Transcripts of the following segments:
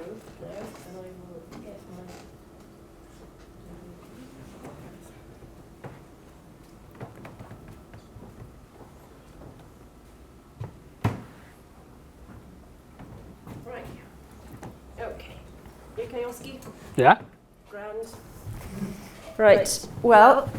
both now, and I will get my... Right. Okay. You okay, Oski? Yeah. Grand. Right. Well,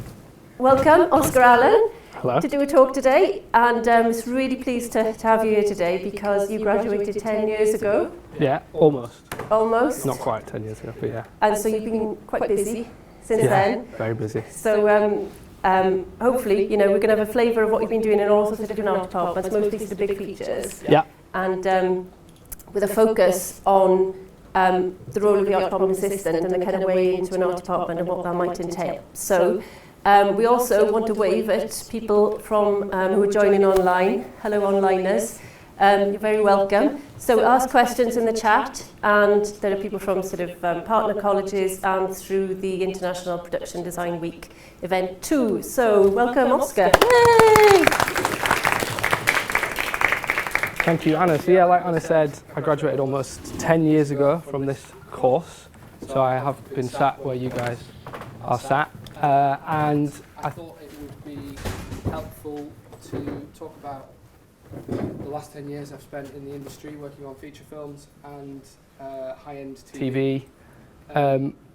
welcome, Oscar Allan. Hello. To do a talk today, and I was really pleased to have you here today because you graduated 10 years ago. Yeah, almost. Almost. Not quite 10 years ago, but yeah. And so you've been quite busy since then. Very busy. So hopefully, we're going to have a flavour of what you've been doing in all sorts of different art departments, mostly the big features. Yeah. And with a focus on the role of the art department assistant and the kind of way into an art department and what that might entail. So we also want to wave at people from who are joining online. Hello, onliners. You're very welcome. So ask questions in the chat, and there are people from sort of partner colleges and through the International Production Design Week event too. So welcome, Oscar. Yay! Thank you, Anna. So yeah, like Anna said, I graduated almost 10 years ago from this course. So I have been sat where you guys are sat. And I thought it would be helpful to talk about the last 10 years I've spent in the industry working on feature films and high-end TV.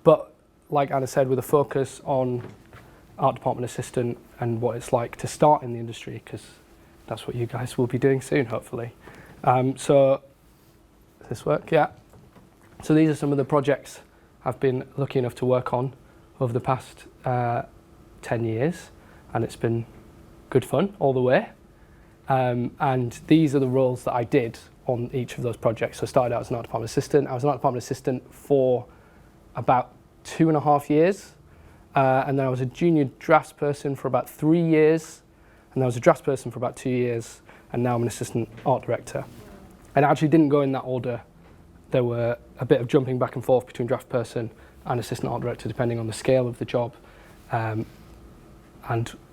But like Anna said, with a focus on art department assistant and what it's like to start in the industry, because that's what you guys will be doing soon, hopefully. So, does this work? Yeah. So these are some of the projects I've been lucky enough to work on over the past 10 years, and it's been good fun all the way. And these are the roles that I did on each of those projects. So I started out as an art department assistant. I was an art department assistant for about 2.5 years, and then I was a junior draftsperson for about 3 years, and then I was a draftsperson for about 2 years, and now I'm an assistant art director. And I actually didn't go in that order. There were a bit of jumping back and forth between draftsperson and assistant art director, depending on the scale of the job and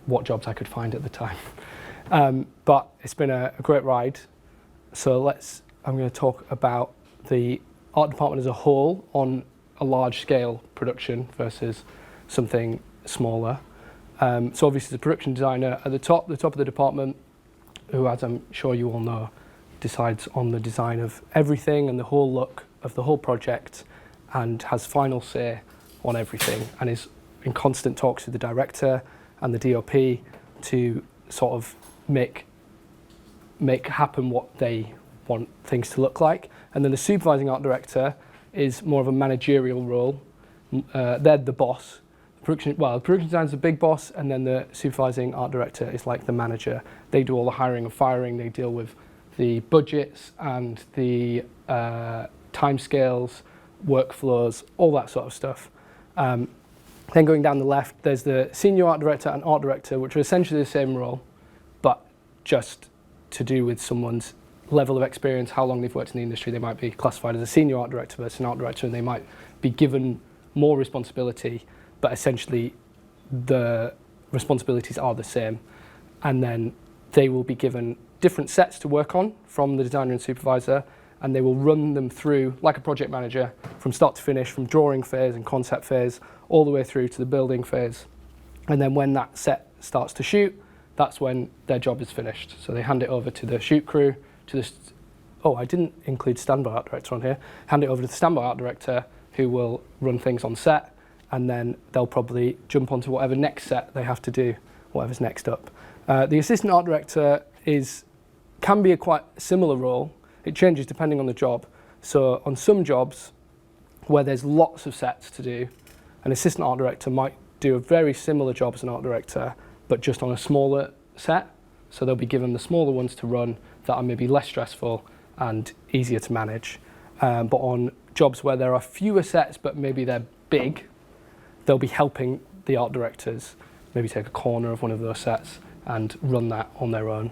what jobs I could find at the time. But it's been a great ride. So I'm going to talk about the art department as a whole on a large scale production versus something smaller. So obviously the production designer at the top of the department, who, as I'm sure you all know, decides on the design of everything and the whole look of the whole project, and has final say on everything, and is in constant talks with the director and the DOP to sort of make happen what they want things to look like. And then the supervising art director is more of a managerial role. They're the boss. The production design is the big boss, and then the supervising art director is like the manager. They do all the hiring and firing. They deal with the budgets and the timescales, workflows, all that sort of stuff. Then going down the left, there's the senior art director and art director, which are essentially the same role, but just to do with someone's level of experience, how long they've worked in the industry. They might be classified as a senior art director versus an art director, and they might be given more responsibility, but essentially the responsibilities are the same. And then they will be given different sets to work on from the designer and supervisor, and they will run them through, like a project manager, from start to finish, from drawing phase and concept phase, all the way through to the building phase. And then when that set starts to shoot, that's when their job is finished. So they hand it over to the shoot crew, I didn't include standby art director on here, hand it over to the standby art director, who will run things on set, and then they'll probably jump onto whatever next set they have to do, whatever's next up. The assistant art director can be a quite similar role. It changes depending on the job. So on some jobs where there's lots of sets to do, an assistant art director might do a very similar job as an art director, but just on a smaller set. So they'll be given the smaller ones to run that are maybe less stressful and easier to manage. But on jobs where there are fewer sets, but maybe they're big, they'll be helping the art directors maybe take a corner of one of those sets and run that on their own.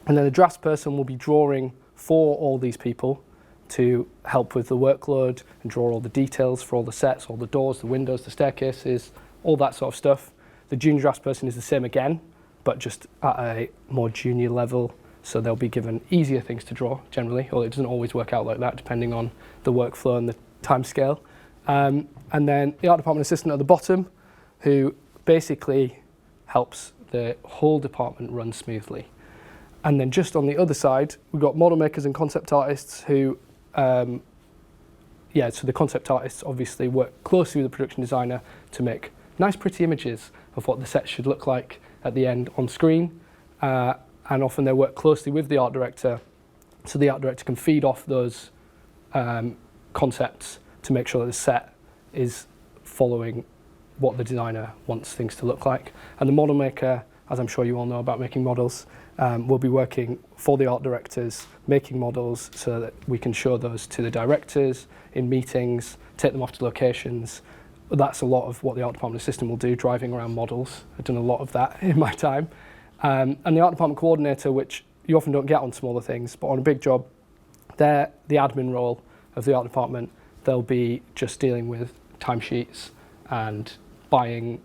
And then the draftsperson will be drawing for all these people to help with the workload and draw all the details for all the sets, all the doors, the windows, the staircases, all that sort of stuff. The junior draftsperson is the same again, but just at a more junior level, So they'll be given easier things to draw generally, although it doesn't always work out like that depending on the workflow and the time scale. And then the art department assistant at the bottom, who basically helps the whole department run smoothly. And then just on the other side, we've got model makers and concept artists who, so the concept artists obviously work closely with the production designer to make nice pretty images of what the set should look like at the end on screen. And often they work closely with the art director, so the art director can feed off those concepts to make sure that the set is following what the designer wants things to look like. And the model maker, as I'm sure you all know about making models, will be working for the art directors, making models so that we can show those to the directors in meetings, take them off to locations. That's a lot of what the art department assistant will do, driving around models. I've done a lot of that in my time. And the art department coordinator, which you often don't get on smaller things, but on a big job, they're the admin role of the art department. They'll be just dealing with timesheets and buying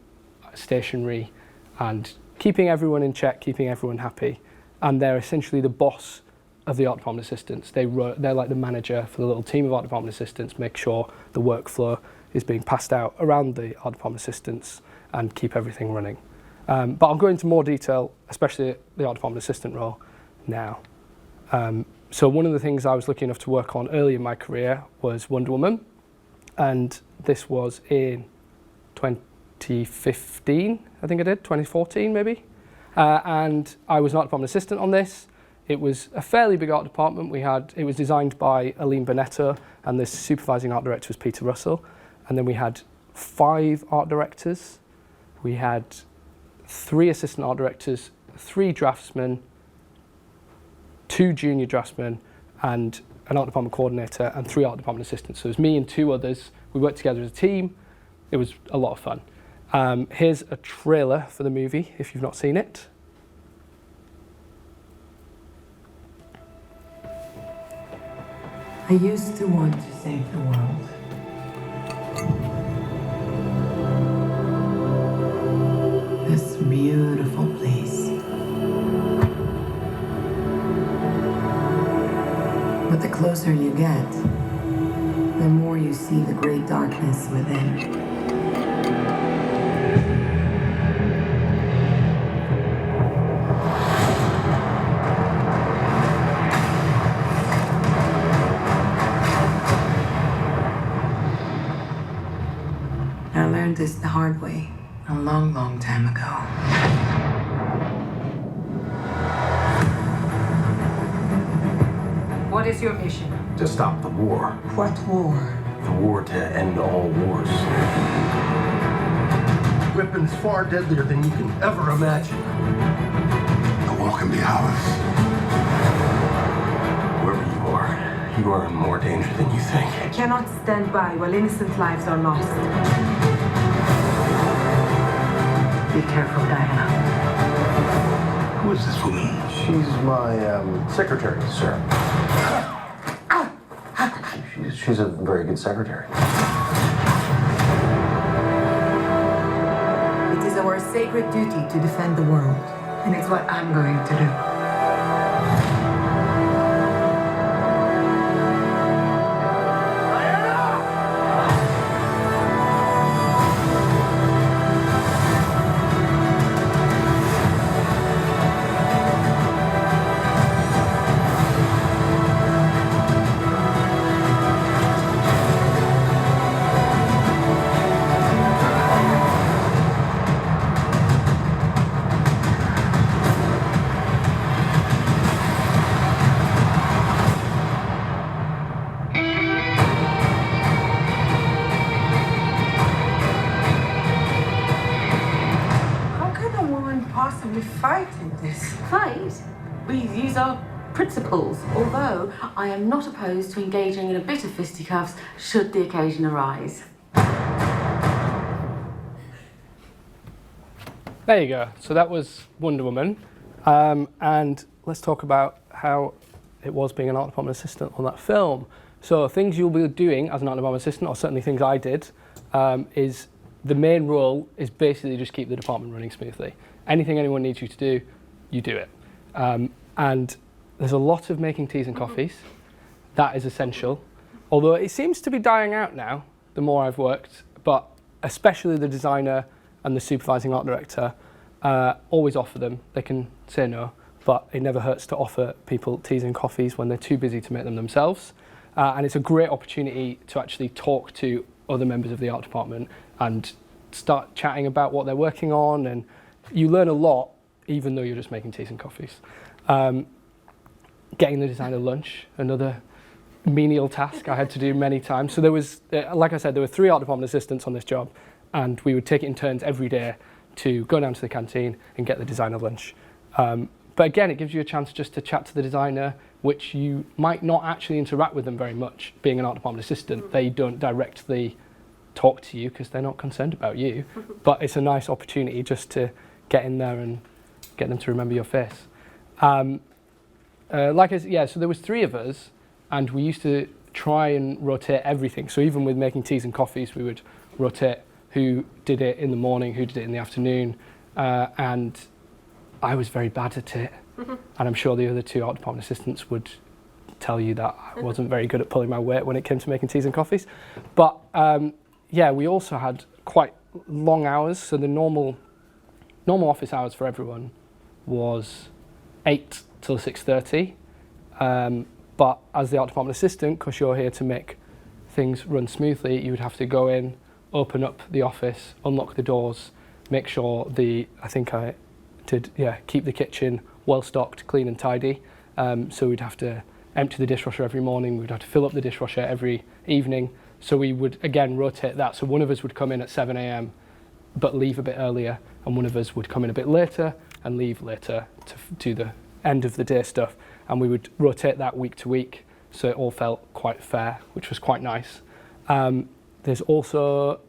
stationery and keeping everyone in check, keeping everyone happy. And they're essentially the boss of the art department assistants. They're like the manager for the little team of art department assistants, make sure the workflow is being passed out around the art department assistants and keep everything running. But I'll go into more detail, especially the art department assistant role now. So one of the things I was lucky enough to work on early in my career was Wonder Woman, and this was in 2015, I think I did, 2014 maybe. And I was an art department assistant on this. It was a fairly big art department. It was designed by Allan Bonetto, and the supervising art director was Peter Russell. And then we had 5 art directors. We had 3 assistant art directors, 3 draftsmen, 2 junior draftsmen, and an art department coordinator, and 3 art department assistants. So it was me and 2 others. We worked together as a team. It was a lot of fun. Here's a trailer for the movie, if you've not seen it. I used to want to save the world. This beautiful place. But the closer you get, the more you see the great darkness within. I learned this the hard way a long, long time ago. What is your mission? To stop the war. What war? The war to end all wars. Weapons far deadlier than you can ever imagine. The war can be ours. Wherever you are in more danger than you think. I cannot stand by while innocent lives are lost. Be careful, Diana. Who is this woman? She's my secretary, sir. She's a very good secretary. It is our sacred duty to defend the world, and it's what I'm going to do. Although I am not opposed to engaging in a bit of fisticuffs should the occasion arise. There you go. So that was Wonder Woman. And let's talk about how it was being an art department assistant on that film. So things you'll be doing as an art department assistant, or certainly things I did, is the main role is basically just keep the department running smoothly. Anything anyone needs you to do, you do it. And there's a lot of making teas and coffees. That is essential. Although it seems to be dying out now, the more I've worked, but especially the designer and the supervising art director always offer them. They can say no, but it never hurts to offer people teas and coffees when they're too busy to make them themselves. And it's a great opportunity to actually talk to other members of the art department and start chatting about what they're working on, and you learn a lot even though you're just making teas and coffees. Getting the designer lunch, another menial task I had to do many times. So there was, like I said, there were 3 art department assistants on this job, and we would take it in turns every day to go down to the canteen and get the designer lunch. But again, it gives you a chance just to chat to the designer, which you might not actually interact with them very much. Being an art department assistant, they don't directly talk to you because they're not concerned about you, but it's a nice opportunity just to get in there and get them to remember your face. So there was 3 of us, and we used to try and rotate everything. So even with making teas and coffees, we would rotate who did it in the morning, who did it in the afternoon, and I was very bad at it. And I'm sure the other 2 art department assistants would tell you that I wasn't very good at pulling my weight when it came to making teas and coffees. But we also had quite long hours. So the normal office hours for everyone was 8 till 6:30. But as the art department assistant, because you're here to make things run smoothly, you would have to go in, open up the office, unlock the doors, make sure keep the kitchen well stocked, clean and tidy. So we'd have to empty the dishwasher every morning, we'd have to fill up the dishwasher every evening. So we would again rotate that. So one of us would come in at 7 a.m. but leave a bit earlier, and one of us would come in a bit later and leave later to do the end of the day stuff. And we would rotate that week to week, so it all felt quite fair, which was quite nice. There's also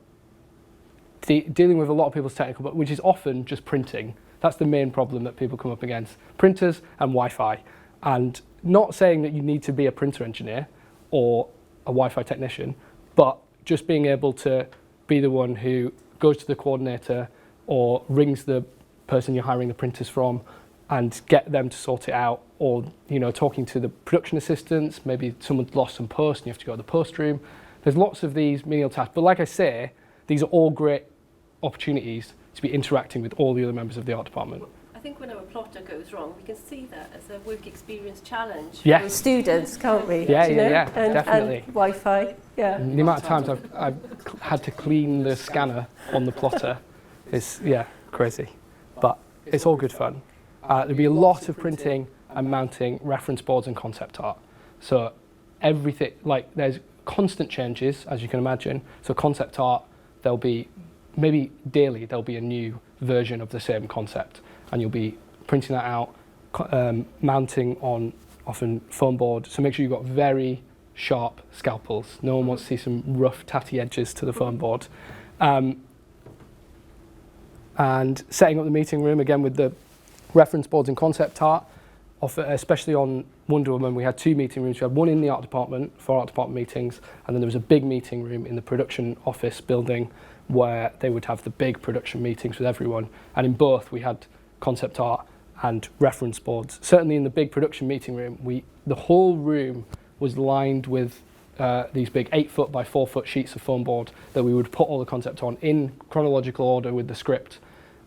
dealing with a lot of people's technical, but which is often just printing. That's the main problem that people come up against: printers and Wi-Fi. And not saying that you need to be a printer engineer or a Wi-Fi technician, but just being able to be the one who goes to the coordinator or rings the person you're hiring the printers from and get them to sort it out, or talking to the production assistants. Maybe someone's lost some post and you have to go to the post room. There's lots of these menial tasks, but like I say, these are all great opportunities to be interacting with all the other members of the art department. I think when our plotter goes wrong, we can see that as a work experience challenge Yeah. for students, can't we? Yeah, and, definitely. And Wi-Fi, yeah. And the amount of times I've had to clean the scanner on the plotter is crazy, but it's all good fun. There'll be a lot of printing and mounting reference boards and concept art. So everything, there's constant changes, as you can imagine. So concept art, there'll be, maybe daily, there'll be a new version of the same concept, and you'll be printing that out, mounting on often foam board. So make sure you've got very sharp scalpels. No one wants to see some rough, tatty edges to the foam board. And setting up the meeting room, again with the reference boards and concept art, especially on Wonder Woman, we had 2 meeting rooms. We had one in the art department for art department meetings, and then there was a big meeting room in the production office building where they would have the big production meetings with everyone. And in both, we had concept art and reference boards. Certainly in the big production meeting room, the whole room was lined with these big 8-foot by 4-foot sheets of foam board that we would put all the concept on in chronological order with the script.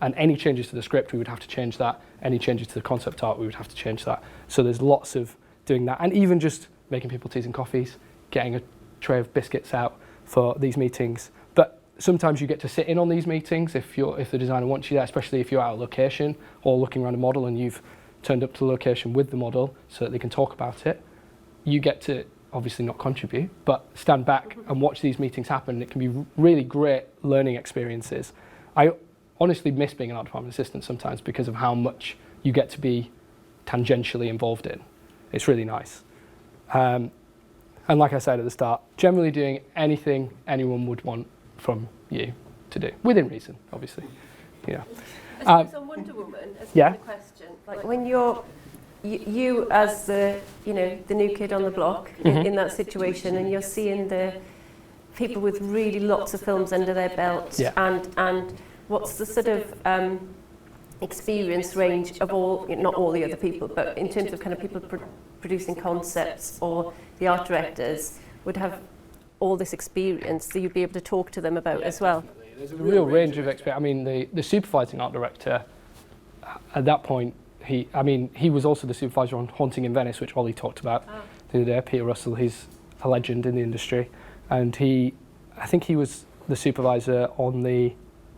And any changes to the script, we would have to change that. Any changes to the concept art, we would have to change that. So there's lots of doing that. And even just making people teas and coffees, getting a tray of biscuits out for these meetings. But sometimes you get to sit in on these meetings if the designer wants you there, especially if you're out of location or looking around a model and you've turned up to the location with the model so that they can talk about it. You get to obviously not contribute, but stand back and watch these meetings happen. It can be really great learning experiences. I honestly miss being an art department assistant sometimes because of how much you get to be tangentially involved in. It's really nice. And like I said at the start, generally doing anything anyone would want from you to do, within reason, obviously. I suppose on Wonder Woman, as a question, like when you as the new kid on the block in that situation, and you're seeing the people with really lots of films under their belt, and what's the sort of experience range of all, not all the other people, but in terms of kind of people producing concepts, or the art directors would have all this experience that you'd be able to talk to them about as well. Definitely. There's a real range of experience. I mean, the supervising art director, at that point, he was also the supervisor on Haunting in Venice, which Ollie talked about the other day. Peter Russell, he's a legend in the industry, and I think he was the supervisor on the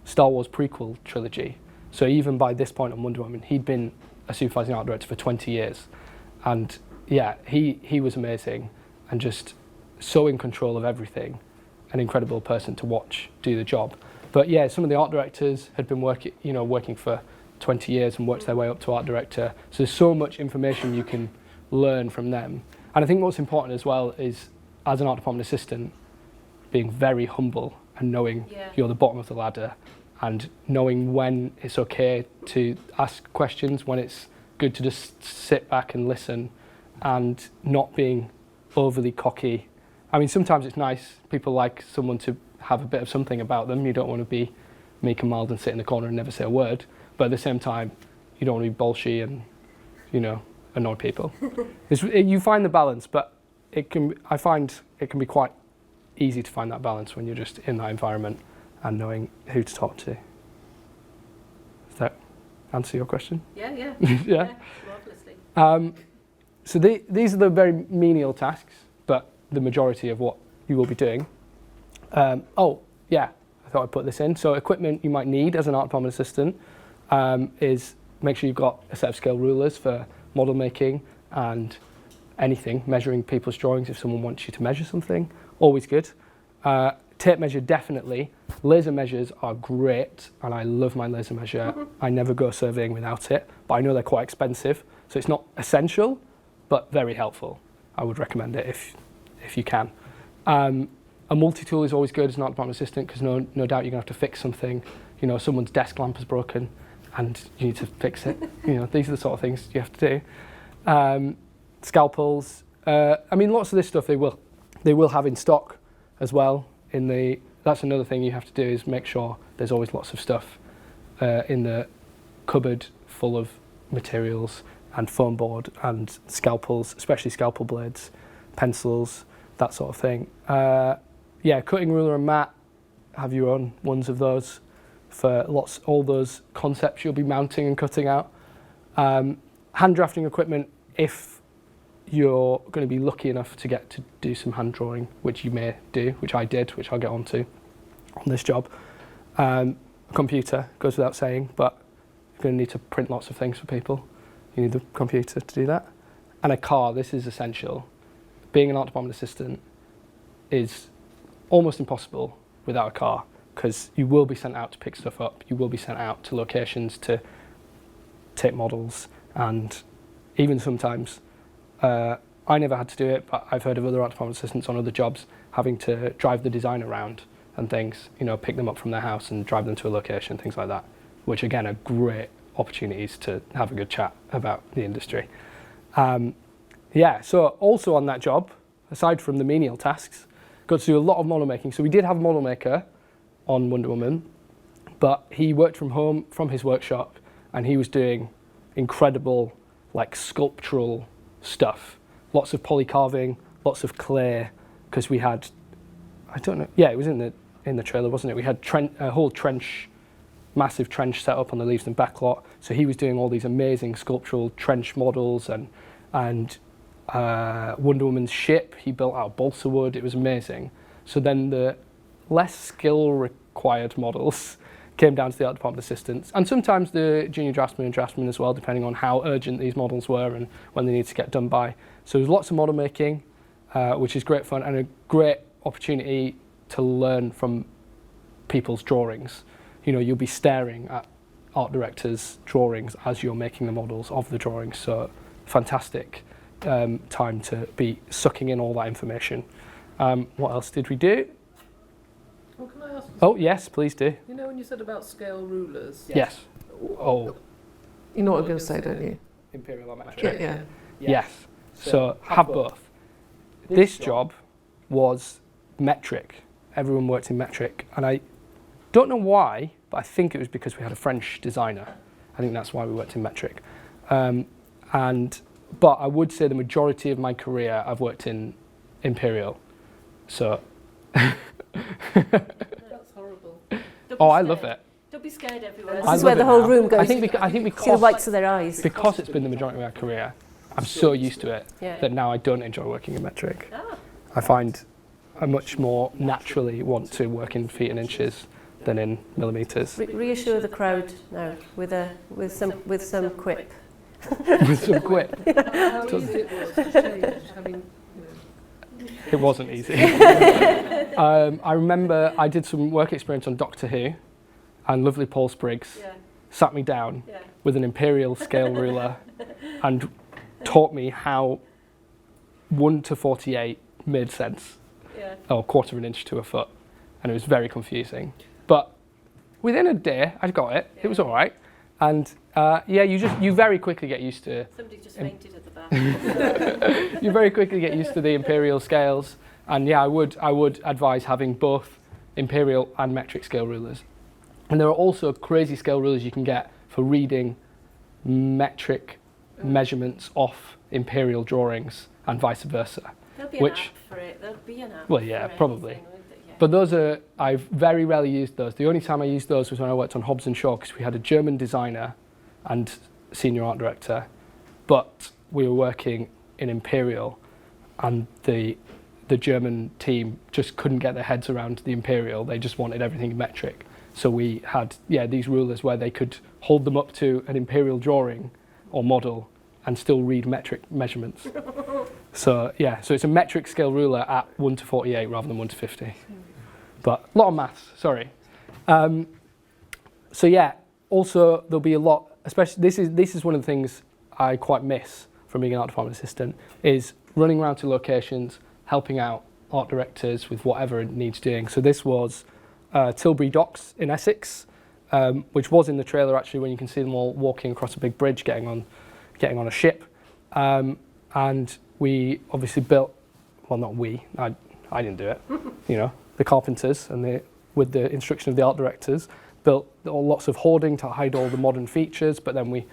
Star Wars prequel trilogy. So even by this point on Wonder Woman, he'd been a supervising art director for 20 years. And yeah, he was amazing and just so in control of everything, an incredible person to watch do the job. But yeah, some of the art directors had been working for 20 years and worked their way up to art director. So there's so much information you can learn from them. And I think what's important as well is, as an art department assistant, being very humble and knowing you're the bottom of the ladder, and knowing when it's okay to ask questions, when it's good to just sit back and listen, and not being overly cocky. I mean, sometimes it's nice. People like someone to have a bit of something about them. You don't want to be meek and mild and sit in the corner and never say a word. But at the same time, you don't want to be bolshy and, annoy people. You find the balance, but I find it can be quite easy to find that balance when you're just in that environment and knowing who to talk to. Does that answer your question? Yeah. Yeah. Marvellously. So these are the very menial tasks, but the majority of what you will be doing. I thought I'd put this in. So equipment you might need as an art department assistant is make sure you've got a set of scale rulers for model making and anything, measuring people's drawings if someone wants you to measure something, always good. Tape measure, definitely. Laser measures are great, and I love my laser measure. I never go surveying without it, but I know they're quite expensive, so it's not essential, but very helpful. I would recommend it if you can. A multi-tool is always good as an art department assistant, because no doubt you're going to have to fix something. Someone's desk lamp is broken, and you need to fix it. These are the sort of things you have to do. Scalpels. Lots of this stuff they will have in stock as well. That's another thing you have to do, is make sure there's always lots of stuff in the cupboard full of materials and foam board and scalpels, especially scalpel blades, pencils, that sort of thing. Cutting ruler and mat, have your own ones of those for all those concepts you'll be mounting and cutting out. Hand drafting equipment, if you're going to be lucky enough to get to do some hand drawing, which you may do, which I did, which I'll get onto on this job. A computer, goes without saying, but you're going to need to print lots of things for people. You need the computer to do that. And a car, this is essential. Being an art department assistant is almost impossible without a car, because you will be sent out to pick stuff up, you will be sent out to locations to take models, and even sometimes I never had to do it, but I've heard of other art department assistants on other jobs having to drive the design around and things, pick them up from their house and drive them to a location, things like that, which again are great opportunities to have a good chat about the industry. So also on that job, aside from the menial tasks, got to do a lot of model making. So we did have a model maker on Wonder Woman, but he worked from home, from his workshop, and he was doing incredible, sculptural stuff. Lots of poly carving, lots of clay, because we had, it was in the trailer, wasn't it? We had a whole massive trench set up on the Leavesden backlot. So he was doing all these amazing sculptural trench models and Wonder Woman's ship he built out of balsa wood. It was amazing. So then the less skill required models came down to the art department assistants, and sometimes the junior draftsman and draftsman as well, depending on how urgent these models were and when they needed to get done by. So there's lots of model making, which is great fun and a great opportunity to learn from people's drawings. You'll be staring at art directors' drawings as you're making the models of the drawings. So fantastic time to be sucking in all that information. What else did we do? Well, can I ask? Oh, yes, please do. When you said about scale rulers? Yes. Oh. You know what I'm going to say, don't you? Imperial or metric? Yeah. Yes. So have both. This job was metric. Everyone worked in metric. And I don't know why, but I think it was because we had a French designer. I think that's why we worked in metric. But I would say the majority of my career I've worked in imperial. So. That's horrible. I love it. Don't be scared, everyone. I This is where love the it whole now. room goes. I think See the because whites of their eyes. because it's been the majority of my career, I'm so used to it Yeah. that now I don't enjoy working in metric. Ah. I find I much more naturally want to work in feet and inches than in millimetres. Reassure the crowd now with some quip. With some quip. How easy it was to change, having, It wasn't easy. I remember I did some work experience on Doctor Who, and lovely Paul Spriggs sat me down with an imperial scale ruler and taught me how 1 to 48 made sense, or 1/4 of an inch to a foot, and it was very confusing. But within a day, I got it. It was all right, and you very quickly get used to. Somebody just fainted at the back. You very quickly get used to the imperial scales, and I would advise having both imperial and metric scale rulers. And there are also crazy scale rulers you can get for reading metric measurements off imperial drawings and vice versa. There'll be an app for it. There'll be an app. Well, yeah, for probably. anything, won't there? Yeah. But I've very rarely used those. The only time I used those was when I worked on Hobbes and Shaw, because we had a German designer and senior art director, but we were working in imperial, and the German team just couldn't get their heads around the imperial. They just wanted everything in metric. So we had these rulers where they could hold them up to an imperial drawing or model and still read metric measurements. So it's a metric scale ruler at 1 to 48 rather than 1 to 50. But a lot of maths, sorry. Also there'll be a lot, especially this is one of the things I quite miss from being an art department assistant, is running around to locations, helping out art directors with whatever it needs doing. So this was Tilbury Docks in Essex, which was in the trailer actually, when you can see them all walking across a big bridge, getting on a ship. And we obviously built, well, not we, I didn't do it, the carpenters, and with the instruction of the art directors, built lots of hoarding to hide all the modern features, but then we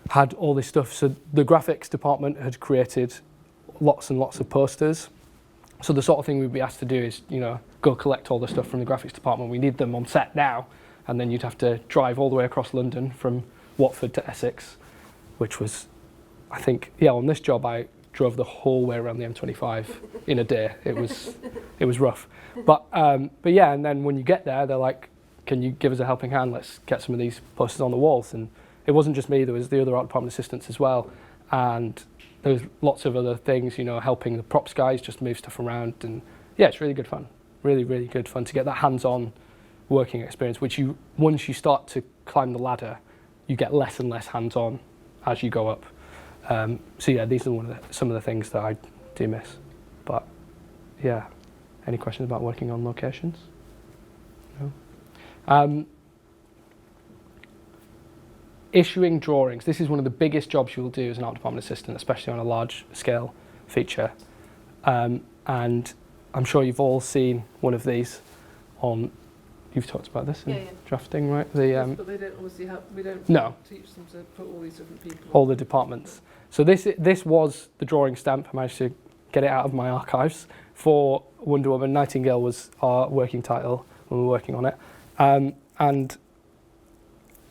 had all this stuff. So the graphics department had created lots and lots of posters. So the sort of thing we'd be asked to do is, go collect all the stuff from the graphics department. We need them on set now. And then you'd have to drive all the way across London from Watford to Essex, which was, I think, on this job I drove the whole way around the M25 in a day. It was rough. But yeah, and then when you get there, they're like, can you give us a helping hand? Let's get some of these posters on the walls. And it wasn't just me, there was the other art department assistants as well. And there was lots of other things, helping the props guys just move stuff around. And yeah, it's really good fun. Really, really good fun to get that hands-on working experience, which once you start to climb the ladder, you get less and less hands-on as you go up. These are some of the things that I do miss. But yeah, any questions about working on locations? No? Issuing drawings. This is one of the biggest jobs you will do as an art department assistant, especially on a large scale feature. And I'm sure you've all seen one of these on, you've talked about this in drafting, right? but they don't obviously we don't teach them to put all these different people. All the departments. So this was the drawing stamp. I managed to get it out of my archives for Wonder Woman. Nightingale was our working title when we were working on it. And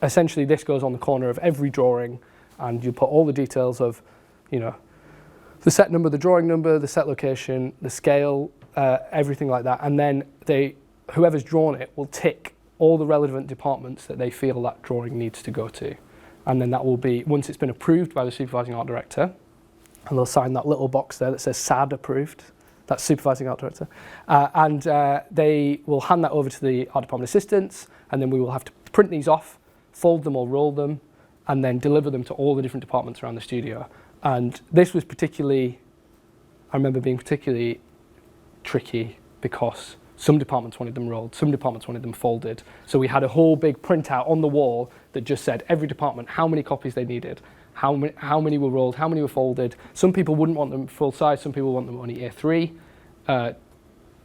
essentially this goes on the corner of every drawing, and you put all the details of, the set number, the drawing number, the set location, the scale, everything like that. And then whoever's drawn it will tick all the relevant departments that they feel that drawing needs to go to. And then that will be, once it's been approved by the supervising art director, and they'll sign that little box there that says SAD approved, that's supervising art director, and they will hand that over to the art department assistants, and then we will have to print these off, fold them or roll them, and then deliver them to all the different departments around the studio. And this was I remember being particularly tricky because some departments wanted them rolled, some departments wanted them folded. So we had a whole big printout on the wall that just said every department how many copies they needed, how many were rolled, how many were folded. Some people wouldn't want them full size, some people want them only A3.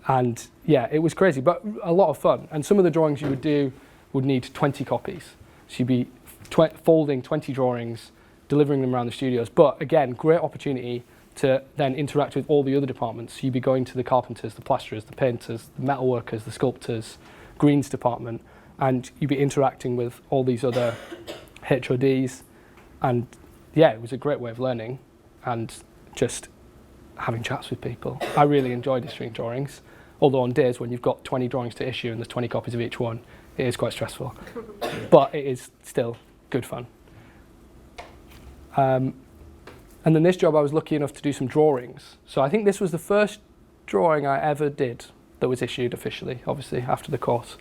And yeah, it was crazy, but a lot of fun. And some of the drawings you would do would need 20 copies. So you'd be folding 20 drawings, delivering them around the studios. But again, great opportunity to then interact with all the other departments. You'd be going to the carpenters, the plasterers, the painters, the metalworkers, the sculptors, greens department, and you'd be interacting with all these other HODs. And yeah, it was a great way of learning and just having chats with people. I really enjoyed issuing drawings, although on days when you've got 20 drawings to issue and there's 20 copies of each one, it is quite stressful. But it is still good fun. And then this job, I was lucky enough to do some drawings. So I think this was the first drawing I ever did that was issued officially, obviously, after the course.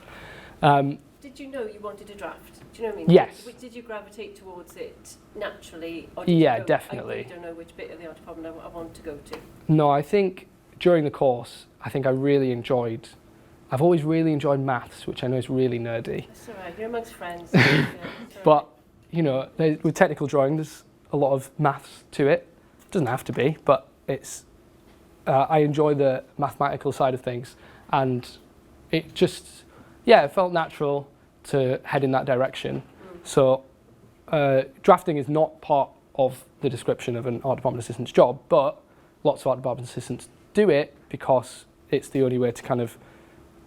Did you know you wanted a draft? Do you know what I mean? Yes. Did you gravitate towards it naturally? Or did you Yeah, go, definitely. I really don't know which bit of the art department I want to go to. No, I think during the course, I think I've always really enjoyed maths, which I know is really nerdy. That's all right, you're amongst friends. Yeah, But, you know, with technical drawing, there's a lot of maths to it. It doesn't have to be, but it's. I enjoy the mathematical side of things, and it just, it felt natural to head in that direction. So drafting is not part of the description of an art department assistant's job, but lots of art department assistants do it because it's the only way to kind of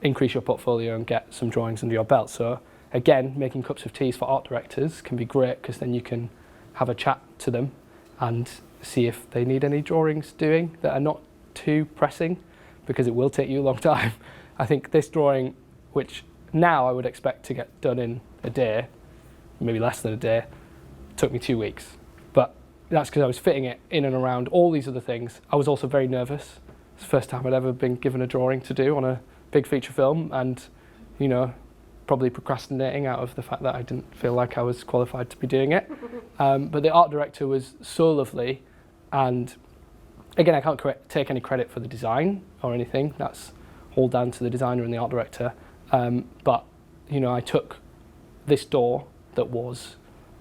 increase your portfolio and get some drawings under your belt. So again, making cups of teas for art directors can be great because then you can have a chat to them and see if they need any drawings doing that are not too pressing, because it will take you a long time. I think this drawing, which now I would expect to get done in a day, maybe less than a day, took me 2 weeks. But that's because I was fitting it in and around all these other things. I was also very nervous. It's the first time I'd ever been given a drawing to do on a big feature film, and, you know, probably procrastinating out of the fact that I didn't feel like I was qualified to be doing it. But the art director was so lovely, and again, I can't take any credit for the design or anything. That's all down to the designer and the art director. But, you know, I took this door that was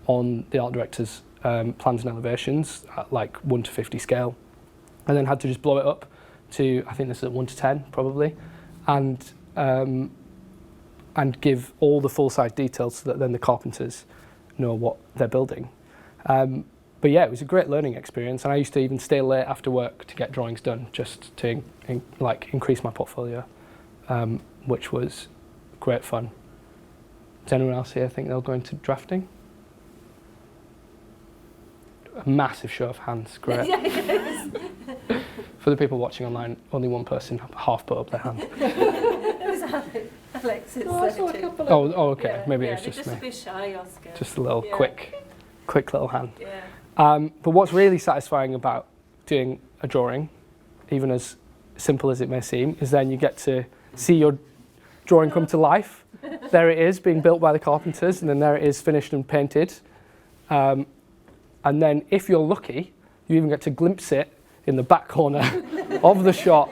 on the art director's plans and elevations at like 1 to 50 scale, and then had to just blow it up to, I think this is at 1 to 10 probably, and give all the full-size details so that then the carpenters know what they're building. But yeah, it was a great learning experience, and I used to even stay late after work to get drawings done, just to increase my portfolio, which was great fun. Does anyone else here think they'll go into drafting? A massive show of hands, great. For the people watching online, only one person half put up their hand. It was Alex. I saw a couple of... Oh, okay, maybe it's just me. Just a bit shy, Oscar. Just a little quick little hand. Yeah. But what's really satisfying about doing a drawing, even as simple as it may seem, is then you get to see your drawing come to life. There it is, being built by the carpenters, and then there it is, finished and painted. And then, if you're lucky, you even get to glimpse it in the back corner of the shot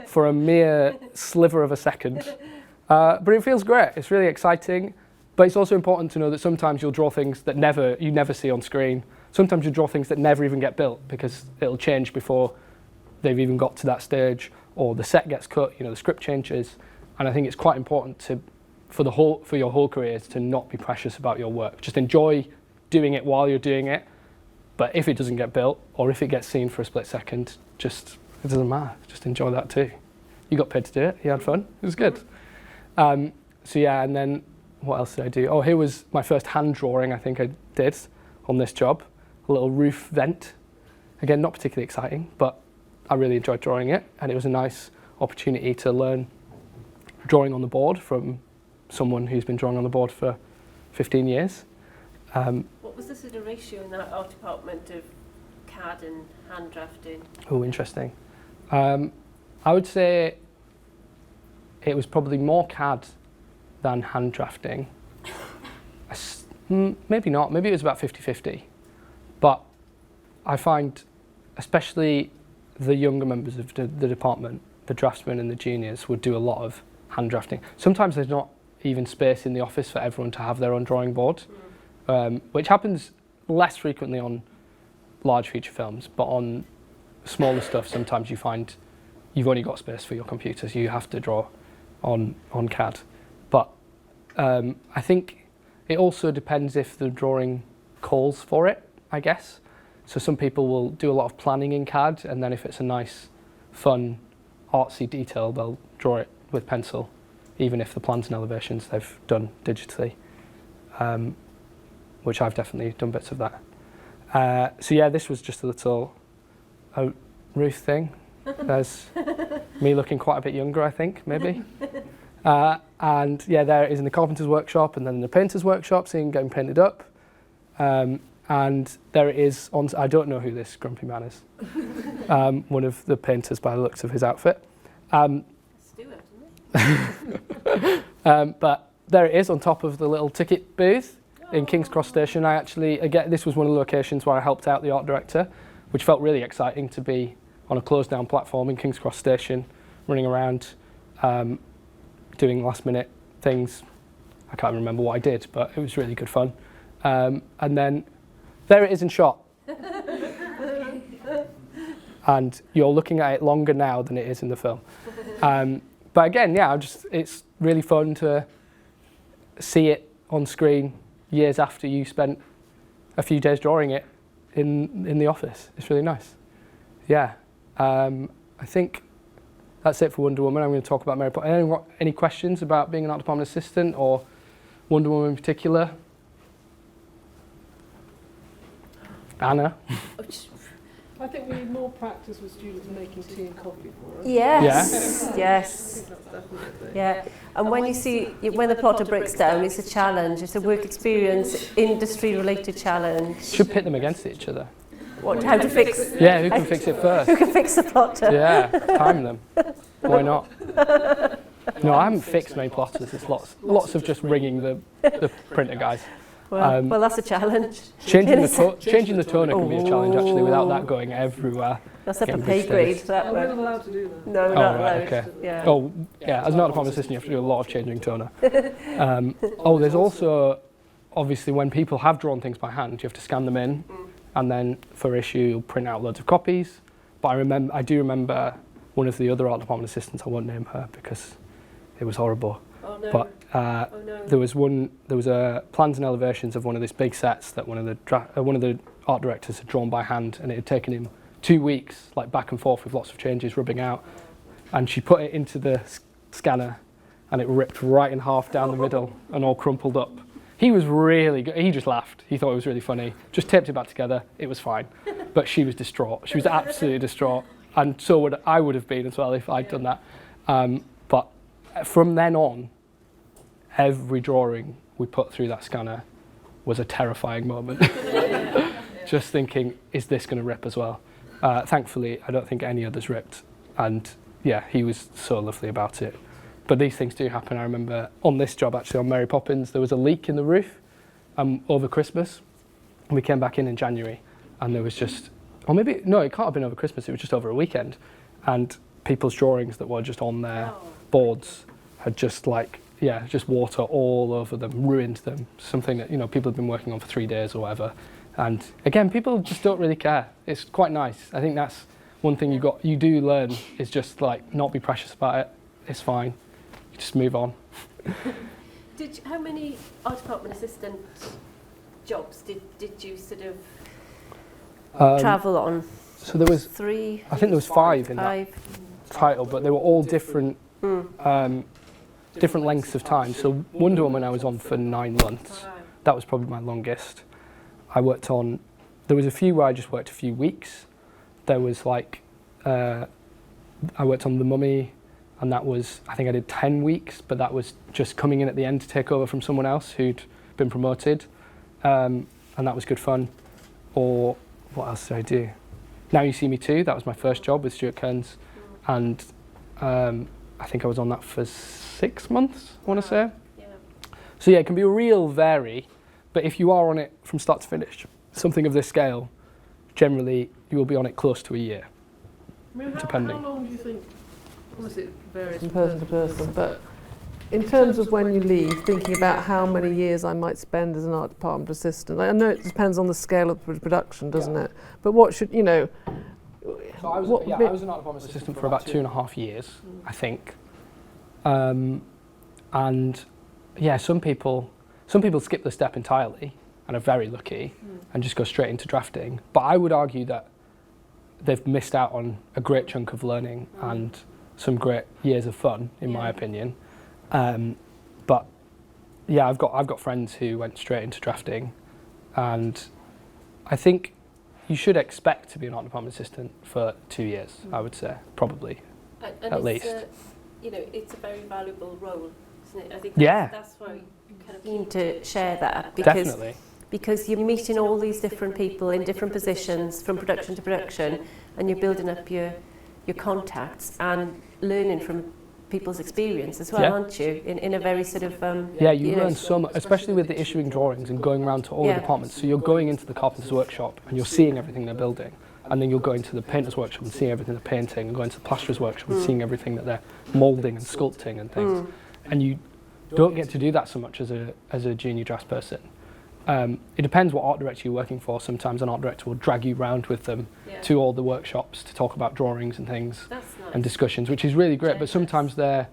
for a mere sliver of a second. But it feels great. It's really exciting. But it's also important to know that sometimes you'll draw things that you never see on screen. Sometimes you draw things that never even get built because it'll change before they've even got to that stage, or the set gets cut, you know, the script changes. And I think it's quite important for your whole career to not be precious about your work. Just enjoy doing it while you're doing it. But if it doesn't get built, or if it gets seen for a split second, it doesn't matter. Just enjoy that too. You got paid to do it. You had fun. It was good. So yeah, and then what else did I do? Oh, here was my first hand drawing I think I did on this job. A little roof vent. Again, not particularly exciting, but I really enjoyed drawing it, and it was a nice opportunity to learn drawing on the board from someone who's been drawing on the board for 15 years. What was the sort of ratio in that art department of CAD and hand drafting? Oh, interesting. I would say it was probably more CAD than hand drafting. Maybe not. Maybe it was about 50-50. But I find, especially the younger members of the department, the draftsmen and the juniors, would do a lot of hand drafting. Sometimes there's not even space in the office for everyone to have their own drawing board, which happens less frequently on large feature films, but on smaller stuff, sometimes you find you've only got space for your computer, so you have to draw on CAD. But I think It also depends if the drawing calls for it, I guess. So some people will do a lot of planning in CAD, and then if it's a nice, fun, artsy detail, they'll draw it with pencil, even if the plans and elevations they've done digitally, which I've definitely done bits of that. So yeah, this was just a little Ruth thing. There's me looking quite a bit younger, I think, maybe. And yeah, there it is in the carpenter's workshop, and then in the painter's workshop, seeing getting painted up. And there it is on, I don't know who this grumpy man is. One of the painters by the looks of his outfit. Stuart, isn't it? But there it is on top of the little ticket booth in King's Cross Station. I actually, again, this was one of the locations where I helped out the art director, which felt really exciting to be on a closed down platform in King's Cross Station, running around, doing last minute things. I can't remember what I did, but it was really good fun. And then there it is in shot. And you're looking at it longer now than it is in the film. But again, yeah, it's really fun to see it on screen years after you spent a few days drawing it in the office. It's really nice. Yeah, I think that's it for Wonder Woman. I'm going to talk about Mary Poppins. Any questions about being an art department assistant or Wonder Woman in particular? Anna? I think we need more practice with students making tea and coffee for us. Yes, I yes. think that's definitely. Yeah, and when you see, when the plotter breaks down, it's a challenge. It's a work experience, industry-related challenge. Should pit them against each other. What, how to fix? Yeah, who can fix it first? Who can fix the plotter? Yeah, time them. Why not? No, I haven't fixed many plotters. It's lots of just ringing the printer guys. Well, that's a challenge. Changing the toner can be a challenge actually, without that going everywhere. That's up a Getting pay big grade. stays. That We're not one. allowed to do that. No, we're Oh, not right, allowed. okay. Yeah. Oh, yeah, as an art department assistant, you have to do a lot of changing toner. There's also, obviously, when people have drawn things by hand, you have to scan them in, and then for issue, you'll print out loads of copies. But I do remember one of the other art department assistants, I won't name her because it was horrible. Oh, no. But there was plans and elevations of one of these big sets that one of the art directors had drawn by hand, and it had taken him 2 weeks, like back and forth with lots of changes, rubbing out. And she put it into the scanner, and it ripped right in half down the middle and all crumpled up. He was really good. He just laughed. He thought it was really funny. Just taped it back together. It was fine. But she was distraught. She was absolutely distraught. And so I would have been as well if I'd done that. But from then on, every drawing we put through that scanner was a terrifying moment. Just thinking, is this going to rip as well? Thankfully, I don't think any others ripped. And yeah, he was so lovely about it. But these things do happen. I remember on this job, actually, on Mary Poppins, there was a leak in the roof over Christmas. And we came back in January, and there was just, or maybe, no, it can't have been over Christmas, it was just over a weekend. And people's drawings that were just on their boards had just just water all over them, ruined them. Something that, people have been working on for 3 days or whatever. And again, people just don't really care. It's quite nice. I think that's one thing you do learn, is just not be precious about it. It's fine. You just move on. How many art department assistant jobs did you sort of travel on? So there was 3. I think there was 5 in that title, but they were all different different lengths of time. So Wonder Woman I was on for 9 months. That was probably my longest. There was a few where I just worked a few weeks. There was I worked on The Mummy, and that was, I think I did 10 weeks, but that was just coming in at the end to take over from someone else who'd been promoted. And that was good fun. Or what else did I do? Now You See Me Too, that was my first job with Stuart Kearns. And I think I was on that for 6 months, I want to say. Yeah. So yeah, it can be a real vary, but if you are on it from start to finish, something of this scale, generally you will be on it close to a year, depending. How long do you think, obviously it varies From person to person, but in terms of when you leave, thinking about how many years I might spend as an art department assistant, I know it depends on the scale of the production, doesn't it? But what should, So I was an art department assistant for about 2.5 years, I think. And yeah, some people, Some people skip the step entirely and are very lucky and just go straight into drafting. But I would argue that they've missed out on a great chunk of learning and some great years of fun, in my opinion. But yeah, I've got friends who went straight into drafting, and I think you should expect to be an art department assistant for 2 years. I would say, probably, and at least. It's a very valuable role, isn't it? I think that's why you kind of keen to share that, because you're meeting all these different people in different positions from production to production, and you're building up your contacts and learning from people's experience as well, aren't you? In a very sort of you learn so much, especially with the issuing drawings and going around to all the departments. So you're going into the carpenter's workshop and you're seeing everything they're building, and then you'll go into the painter's workshop and seeing everything they're painting, and go into the plasterer's workshop and seeing everything that they're moulding and sculpting and things. And you don't get to do that so much as a junior drafts person. It depends what art director you're working for. Sometimes an art director will drag you round with them to all the workshops to talk about drawings and things and discussions, which is really great. But sometimes they're,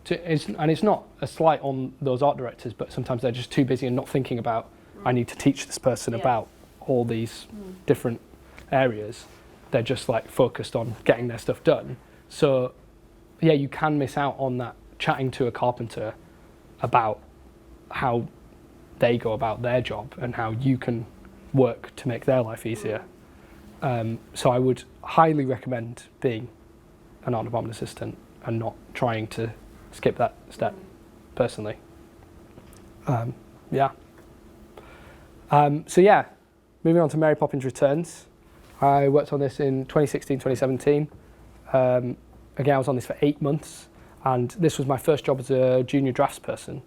and it's not a slight on those art directors, but sometimes they're just too busy and not thinking about, I need to teach this person about all these different areas. They're just like focused on getting their stuff done. So yeah, you can miss out on that chatting to a carpenter about how they go about their job and how you can work to make their life easier. So I would highly recommend being an art department assistant and not trying to skip that step, personally. So yeah, moving on to Mary Poppins Returns. I worked on this in 2016, 2017. Again, I was on this for 8 months, and this was my first job as a junior drafts person.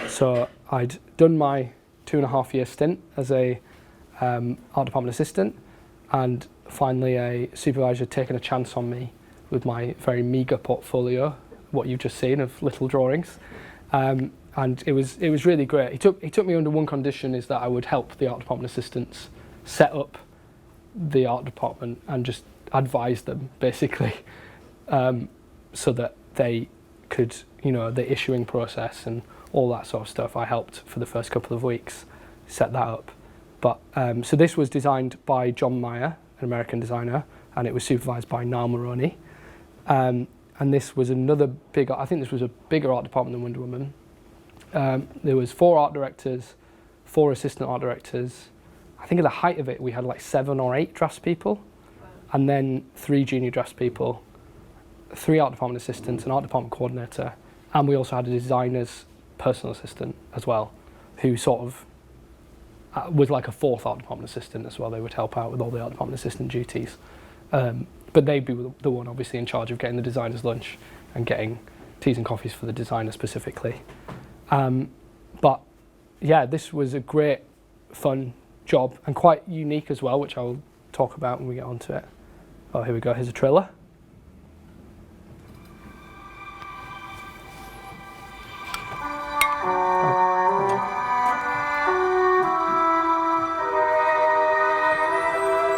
So I'd done my 2.5 year stint as a art department assistant, and finally a supervisor had taken a chance on me with my very meagre portfolio, what you've just seen of little drawings, and it was really great. He took me under one condition, is that I would help the art department assistants set up the art department and just advise them, basically, so that they could, the issuing process and all that sort of stuff. I helped for the first couple of weeks set that up. But so this was designed by John Meyer, an American designer, and it was supervised by Niall Moroney. And this was another I think this was a bigger art department than Wonder Woman. There was 4 art directors, 4 assistant art directors. I think at the height of it, we had like 7 or 8 drafts people, and then 3 junior drafts people, 3 art department assistants, an art department coordinator, and we also had a designer's personal assistant as well, who sort of was like a 4th art department assistant as well. They would help out with all the art department assistant duties. But they'd be the one obviously in charge of getting the designer's lunch and getting teas and coffees for the designer specifically. But yeah, this was a great, fun job and quite unique as well, which I'll talk about when we get onto it. Oh, here we go, here's a trailer.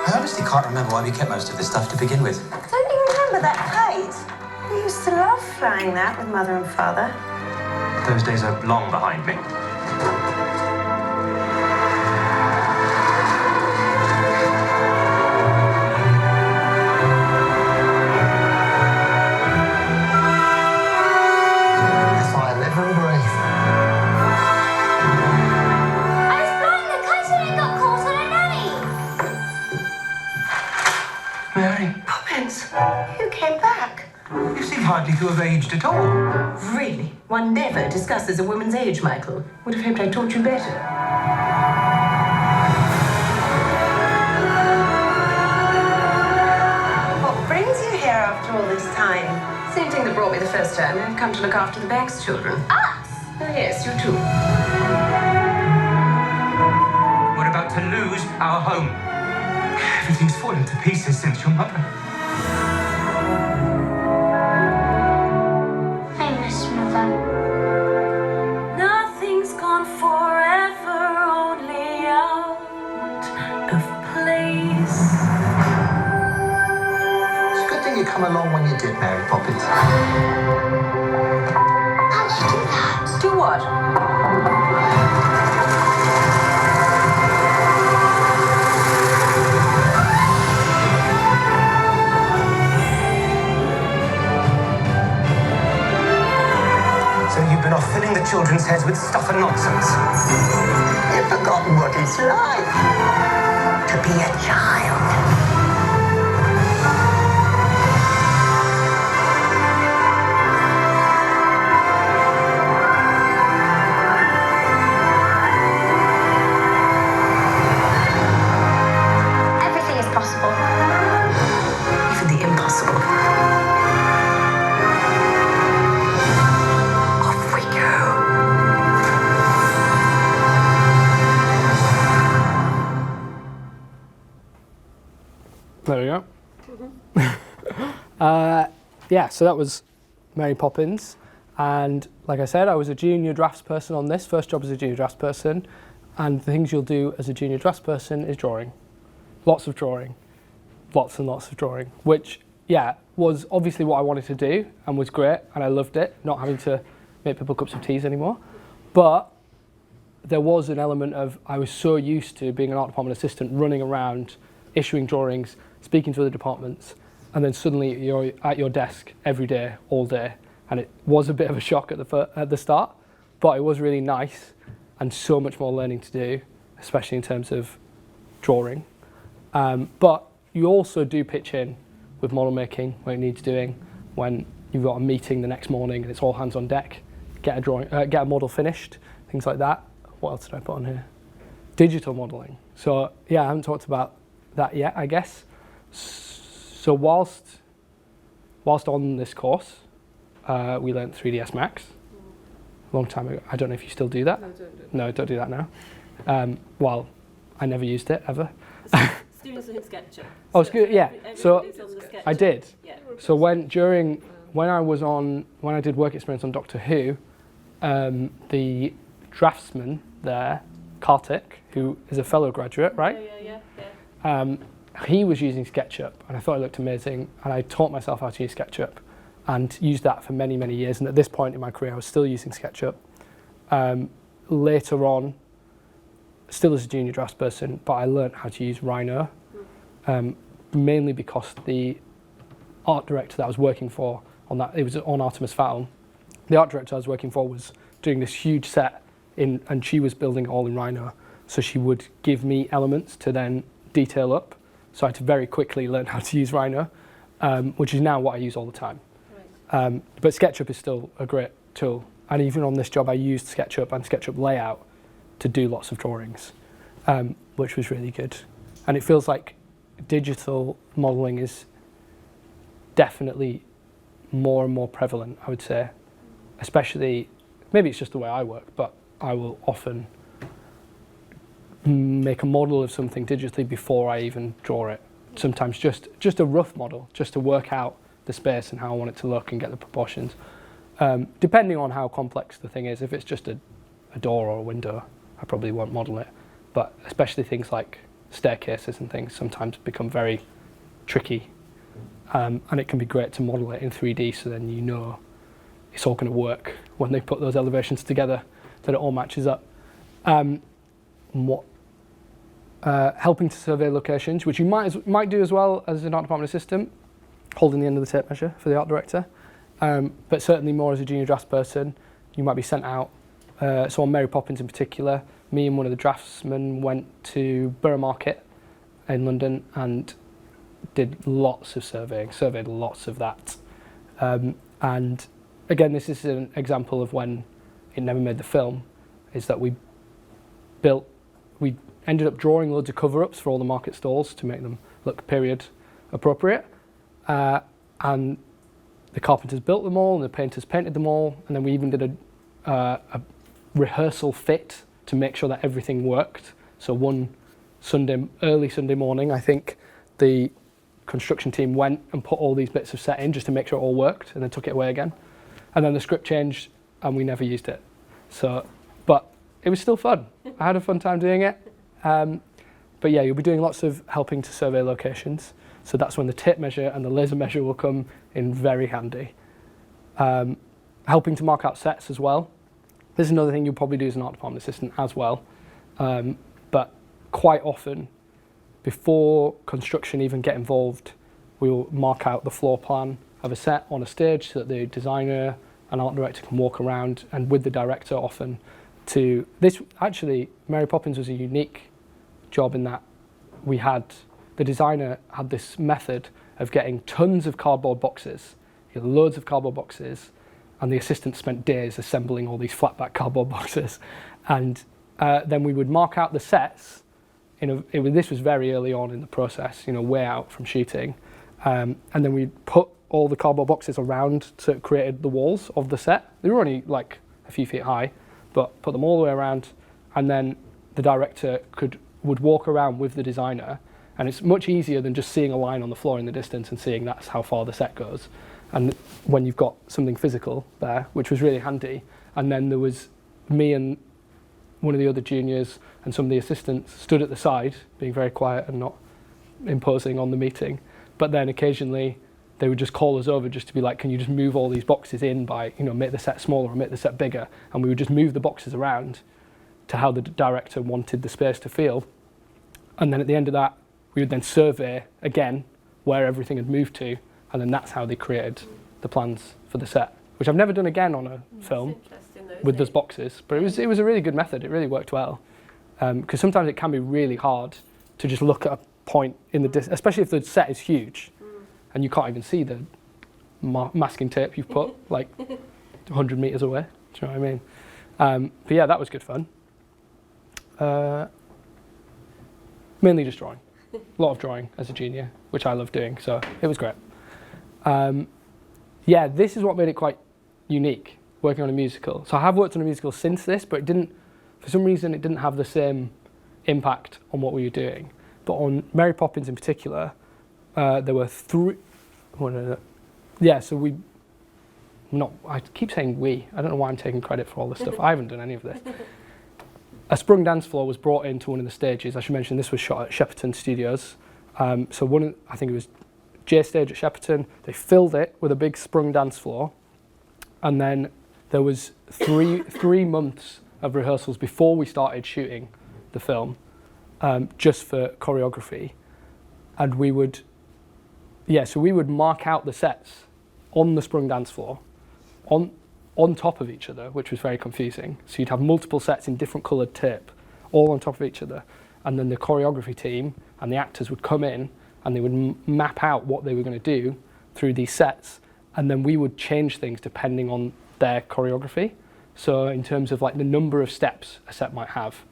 I honestly can't remember why we kept most of this stuff to begin with. Don't you remember that kite? We used to love flying that with Mother and Father. Those days are long behind me. That's why I live and breathe. I was flying the kite and it got caught on a nanny. Mary. Poppins, you came back. You seem hardly to have aged at all. Really? One never discusses a woman's age, Michael. Would have hoped I taught you better. What brings you here after all this time? Same thing that brought me the first time. I've come to look after the bank's children. Us? Oh, yes, you too. We're about to lose our home. Everything's fallen to pieces since your mother. I miss Mother. Nothing's gone forever, only out of place. It's a good thing you come along when you did, Mary Poppins. How'd you do that? Do what? filling the children's heads with stuff and nonsense. You've forgotten what it's like to be a child. Everything is possible. Even the impossible. Off we go. There we go. Yeah, so that was Mary Poppins. And like I said, I was a junior draftsperson on this, first job as a junior draftsperson. And the things you'll do as a junior draftsperson is drawing. Lots of drawing. Lots and lots of drawing. Which, yeah, was obviously what I wanted to do and was great. And I loved it, not having to make people cups of teas anymore. But there was an element of, I was so used to being an art department assistant, running around, issuing drawings, speaking to other departments, and then suddenly you're at your desk every day, all day. And it was a bit of a shock at the start, but it was really nice and so much more learning to do, especially in terms of drawing. But you also do pitch in with model making when it needs doing, when you've got a meeting the next morning and it's all hands on deck, get a model finished, things like that. What else did I put on here? Digital modelling. So yeah, I haven't talked about that yet, I guess. So whilst on this course, we learnt 3ds Max a long time ago. I don't know if you still do that. No, don't do that now. Well, I never used it ever. Students in SketchUp. Oh, it's good. Yeah. So I did. Yeah. So when I did work experience on Doctor Who, the draftsman there, Kartik, who is a fellow graduate, right? Yeah. He was using SketchUp, and I thought it looked amazing, and I taught myself how to use SketchUp and used that for many, many years. And at this point in my career, I was still using SketchUp. Later on, still as a junior draftsperson, but I learned how to use Rhino, mainly because the art director that I was working for on that, it was on Artemis Fowl, the art director I was working for was doing this huge set and she was building it all in Rhino. So she would give me elements to then detail up. So I had to very quickly learn how to use Rhino, which is now what I use all the time. Right. But SketchUp is still a great tool. And even on this job, I used SketchUp and SketchUp Layout to do lots of drawings, which was really good. And it feels like digital modelling is definitely more and more prevalent, I would say. Especially, maybe it's just the way I work, but I will often make a model of something digitally before I even draw it. Sometimes just a rough model, just to work out the space and how I want it to look and get the proportions. Depending on how complex the thing is, if it's just a door or a window, I probably won't model it. But especially things like staircases and things sometimes become very tricky. And it can be great to model it in 3D so then you know it's all going to work when they put those elevations together, that it all matches up. Helping to survey locations, which you might do as well as an art department assistant, holding the end of the tape measure for the art director. But certainly more as a junior draftsperson, you might be sent out. So on Mary Poppins in particular, me and one of the draftsmen went to Borough Market in London and did lots of surveying, surveyed lots of that. And again, this is an example of when it never made the film, is that we ended up drawing loads of cover-ups for all the market stalls to make them look period appropriate. And the carpenters built them all and the painters painted them all. And then we even did a rehearsal fit to make sure that everything worked. So one early Sunday morning, I think the construction team went and put all these bits of set in just to make sure it all worked and then took it away again. And then the script changed and we never used it. So, but it was still fun. I had a fun time doing it. But yeah, you'll be doing lots of helping to survey locations. So that's when the tape measure and the laser measure will come in very handy. Helping to mark out sets as well. This is another thing you'll probably do as an art department assistant as well. But quite often, before construction even get involved, we'll mark out the floor plan of a set on a stage so that the designer an art director can walk around and with the director often to this. Actually, Mary Poppins was a unique job in that the designer had this method of getting tons of cardboard boxes, loads of cardboard boxes, and the assistant spent days assembling all these flatback cardboard boxes. And then we would mark out the sets. This was very early on in the process, way out from shooting. And then we'd put all the cardboard boxes around, so it created the walls of the set. They were only like a few feet high, but put them all the way around. And then the director would walk around with the designer. And it's much easier than just seeing a line on the floor in the distance and seeing that's how far the set goes. And when you've got something physical there, which was really handy. And then there was me and one of the other juniors and some of the assistants stood at the side, being very quiet and not imposing on the meeting. But then occasionally they would just call us over just to be like, can you just move all these boxes in by, make the set smaller or make the set bigger? And we would just move the boxes around to how the director wanted the space to feel. And then at the end of that, we would then survey again where everything had moved to, and then that's how they created the plans for the set, which I've never done again on a film with those boxes. But it was a really good method. It really worked well, because sometimes it can be really hard to just look at a point in the distance, especially if the set is huge, and you can't even see the masking tape you've put like 100 meters away. Do you know what I mean? But yeah, that was good fun. Mainly just drawing. A lot of drawing as a junior, which I love doing, so it was great. Yeah, this is what made it quite unique, working on a musical. So I have worked on a musical since this, but for some reason it didn't have the same impact on what we were doing. But on Mary Poppins in particular, there were three. Yeah, so I keep saying we. I don't know why I'm taking credit for all this stuff. I haven't done any of this. A sprung dance floor was brought into one of the stages. I should mention this was shot at Shepperton Studios. So I think it was J stage at Shepperton. They filled it with a big sprung dance floor, and then there was three months of rehearsals before we started shooting the film, just for choreography, and we would mark out the sets on the sprung dance floor, on top of each other, which was very confusing. So you'd have multiple sets in different coloured tape, all on top of each other. And then the choreography team and the actors would come in and they would map out what they were going to do through these sets. And then we would change things depending on their choreography. So in terms of like the number of steps a set might have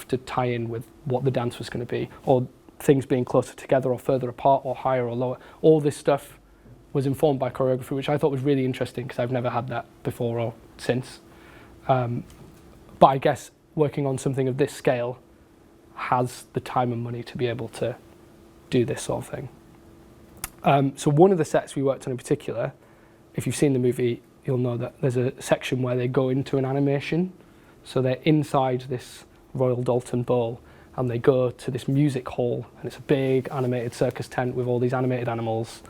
to tie in with what the dance was going to be, or things being closer together or further apart or higher or lower. All this stuff was informed by choreography, which I thought was really interesting because I've never had that before or since. But I guess working on something of this scale has the time and money to be able to do this sort of thing. So one of the sets we worked on in particular, if you've seen the movie, you'll know that there's a section where they go into an animation. So they're inside this Royal Dalton Bowl and they go to this music hall, and it's a big animated circus tent with all these animated animals.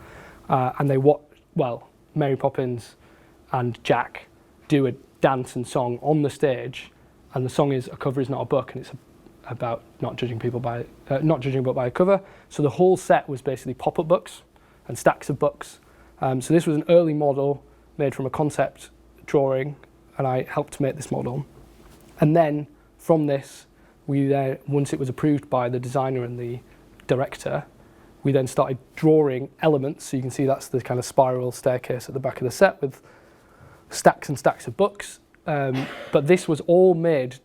And they Mary Poppins and Jack do a dance and song on the stage, and the song is A Cover Is Not a Book, and it's about not judging a book by a cover. So the whole set was basically pop-up books and stacks of books. So this was an early model made from a concept drawing, and I helped make this model. And then from this, once it was approved by the designer and the director, we then started drawing elements. So you can see that's the kind of spiral staircase at the back of the set with stacks and stacks of books. But this was all made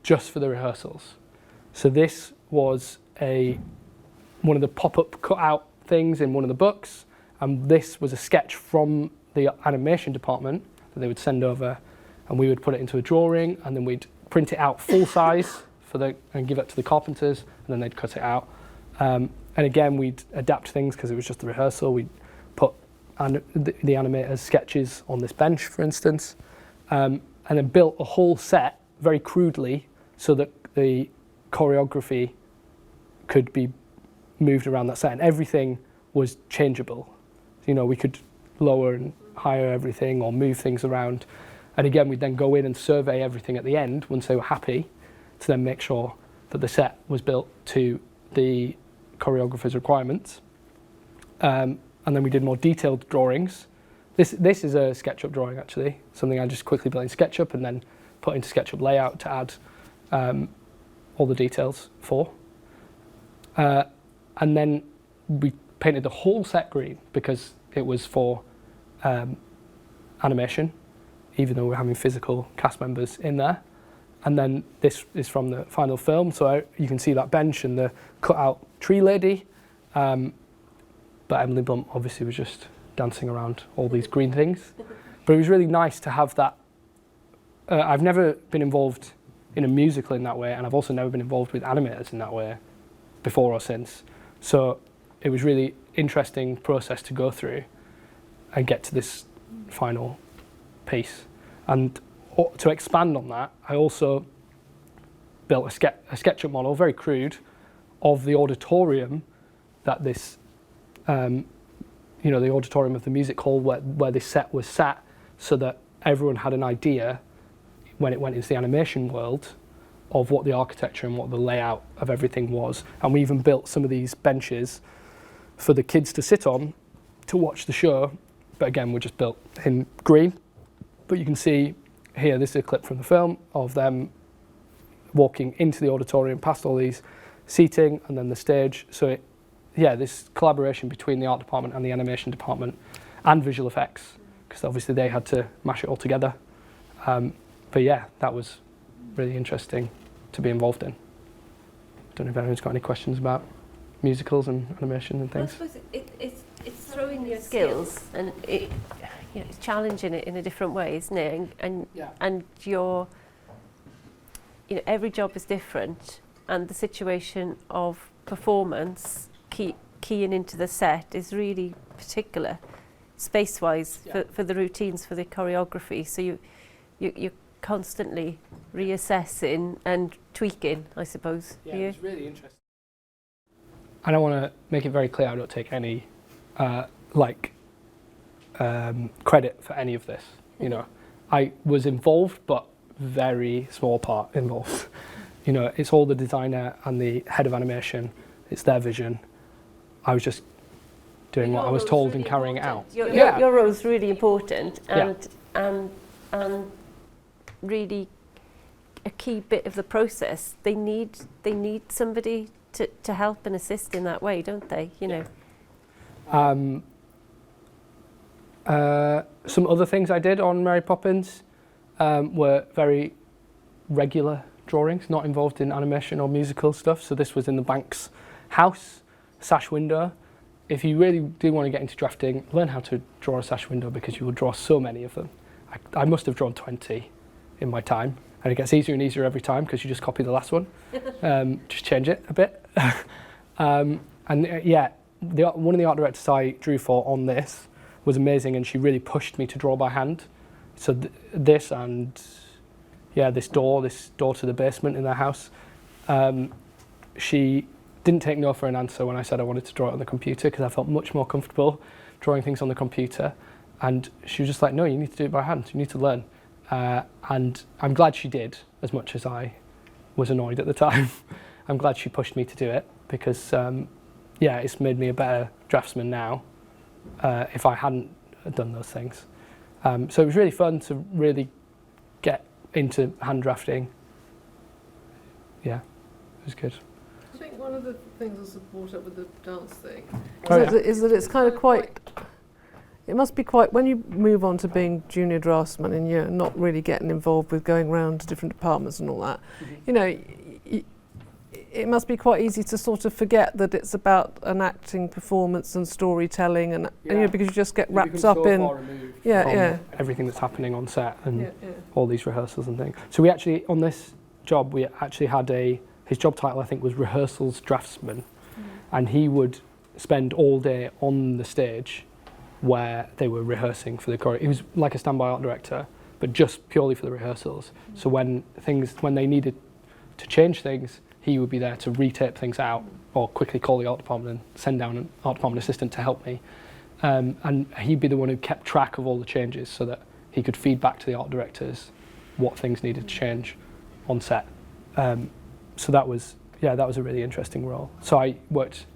just for the rehearsals. So this was one of the pop-up cut-out things in one of the books, and this was a sketch from the animation department that they would send over, and we would put it into a drawing, and then we'd print it out full size and give it to the carpenters, and then they'd cut it out. And again, we'd adapt things because it was just the rehearsal. We'd put the animators' sketches on this bench, for instance, and then built a whole set very crudely so that the choreography could be moved around that set, and everything was changeable. We could lower and higher everything or move things around. And again, we'd then go in and survey everything at the end once they were happy to then make sure that the set was built to the choreographer's requirements. And then we did more detailed drawings This is a SketchUp drawing actually, something I just quickly built in SketchUp and then put into SketchUp layout to add all the details for. And then we painted the whole set green because it was for animation, even though we're having physical cast members in there. And then this is from the final film, so you can see that bench and the cut-out tree lady. But Emily Blunt obviously was just dancing around all these green things. But it was really nice to have that. I've never been involved in a musical in that way, and I've also never been involved with animators in that way before or since. So it was really interesting process to go through and get to this final piece. And to expand on that, I also built a SketchUp model, very crude, of the auditorium that this, you know, the auditorium of the music hall where this set was sat, so that everyone had an idea when it went into the animation world of what the architecture and what the layout of everything was. And we even built some of these benches for the kids to sit on to watch the show, but again, were just built in green. But you can see here, this is a clip from the film of them walking into the auditorium past all these seating and then the stage. So this collaboration between the art department and the animation department and visual effects, because obviously they had to mash it all together. But yeah, that was really interesting to be involved in. Don't know if anyone's got any questions about musicals and animation and things. I suppose it's throwing your skills and it's challenging it in a different way, isn't it? And your, every job is different, and the situation of performance keying into the set is really particular, space-wise, for the routines, for the choreography. So you're constantly reassessing and tweaking, I suppose. Yeah, it's really interesting. I don't want to make it very clear I don't take any credit for any of this. I was involved, but very small part involved. It's all the designer and the head of animation. It's their vision. I was just doing what I was told and carrying it out. Your role is really important, and really a key bit of the process. They need somebody to help and assist in that way, don't they? Some other things I did on Mary Poppins were very regular drawings, not involved in animation or musical stuff. So this was in the Banks house, sash window. If you really do want to get into drafting, learn how to draw a sash window, because you will draw so many of them. I must have drawn 20 in my time, and it gets easier and easier every time because you just copy the last one, just change it a bit. One of the art directors I drew for on this was amazing, and she really pushed me to draw by hand. So this and this door to the basement in their house. She didn't take no for an answer when I said I wanted to draw it on the computer, because I felt much more comfortable drawing things on the computer. And she was just like, no, you need to do it by hand. You need to learn. And I'm glad she did, as much as I was annoyed at the time. I'm glad she pushed me to do it, because it's made me a better draftsman now if I hadn't done those things. So it was really fun to really get into hand drafting. Yeah, it was good. I think one of the things that's brought up with the dance thing is that it's kind of quite... It must be quite, when you move on to being junior draftsman and you're not really getting involved with going around to different departments and all that, it must be quite easy to sort of forget that it's about an acting performance and storytelling, and because you just get wrapped up in everything that's happening on set and all these rehearsals and things. So we actually, on this job, we actually had his job title I think was rehearsals draftsman, and he would spend all day on the stage where they were rehearsing for the choreo. He was like a standby art director, but just purely for the rehearsals. So when they needed to change things, he would be there to retape things out or quickly call the art department and send down an art department assistant to help me. And he'd be the one who kept track of all the changes so that he could feed back to the art directors what things needed to change on set. So that was a really interesting role. So I worked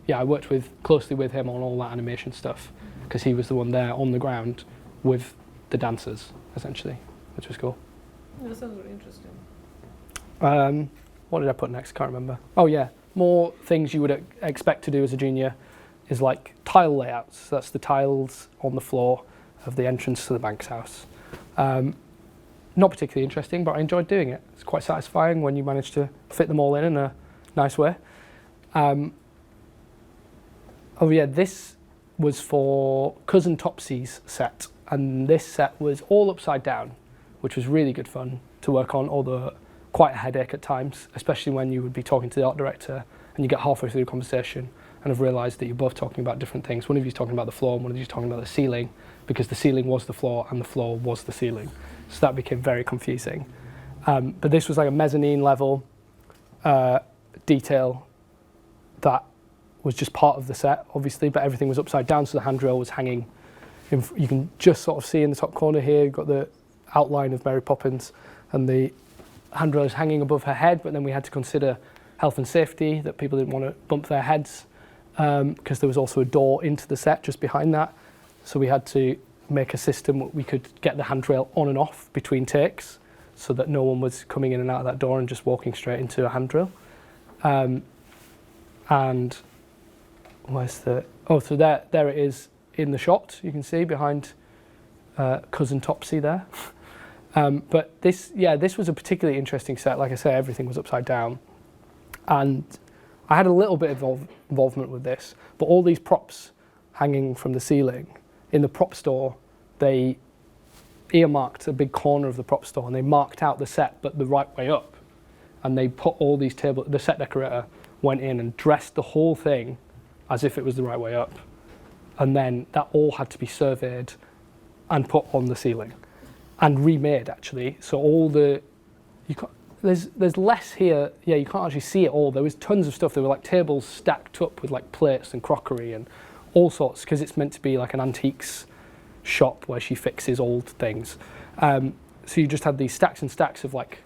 closely with him on all that animation stuff, because he was the one there on the ground with the dancers, essentially, which was cool. That sounds really interesting. What did I put next? Can't remember. Oh yeah, more things you would expect to do as a junior is like tile layouts. So that's the tiles on the floor of the entrance to the bank's house. Not particularly interesting, but I enjoyed doing it. It's quite satisfying when you manage to fit them all in a nice way. Oh yeah, this was for Cousin Topsy's set, and this set was all upside down, which was really good fun to work on, although quite a headache at times, especially when you would be talking to the art director and you get halfway through the conversation and have realised that you're both talking about different things. One of you's talking about the floor and one of you's talking about the ceiling, because the ceiling was the floor and the floor was the ceiling. So that became very confusing. But this was like a mezzanine level detail that was just part of the set, obviously, but everything was upside down, so the handrail was hanging. You can just sort of see in the top corner here, you've got the outline of Mary Poppins, and the handrail is hanging above her head, but then we had to consider health and safety, that people didn't want to bump their heads, because there was also a door into the set just behind that. So we had to make a system where we could get the handrail on and off between takes, so that no one was coming in and out of that door and just walking straight into a handrail. And where's the... Oh, so there it is in the shot, you can see behind Cousin Topsy there. But this was a particularly interesting set. Like I say, everything was upside down. And I had a little bit of involvement with this, but all these props hanging from the ceiling, in the prop store, they earmarked a big corner of the prop store and they marked out the set, but the right way up. And they put all these tables, the set decorator went in and dressed the whole thing as if it was the right way up. And then that all had to be surveyed and put on the ceiling and remade, actually. So all the, there's less here. Yeah, you can't actually see it all. There was tons of stuff. There were like tables stacked up with like plates and crockery and all sorts, because it's meant to be like an antiques shop where she fixes old things. So you just had these stacks and stacks of like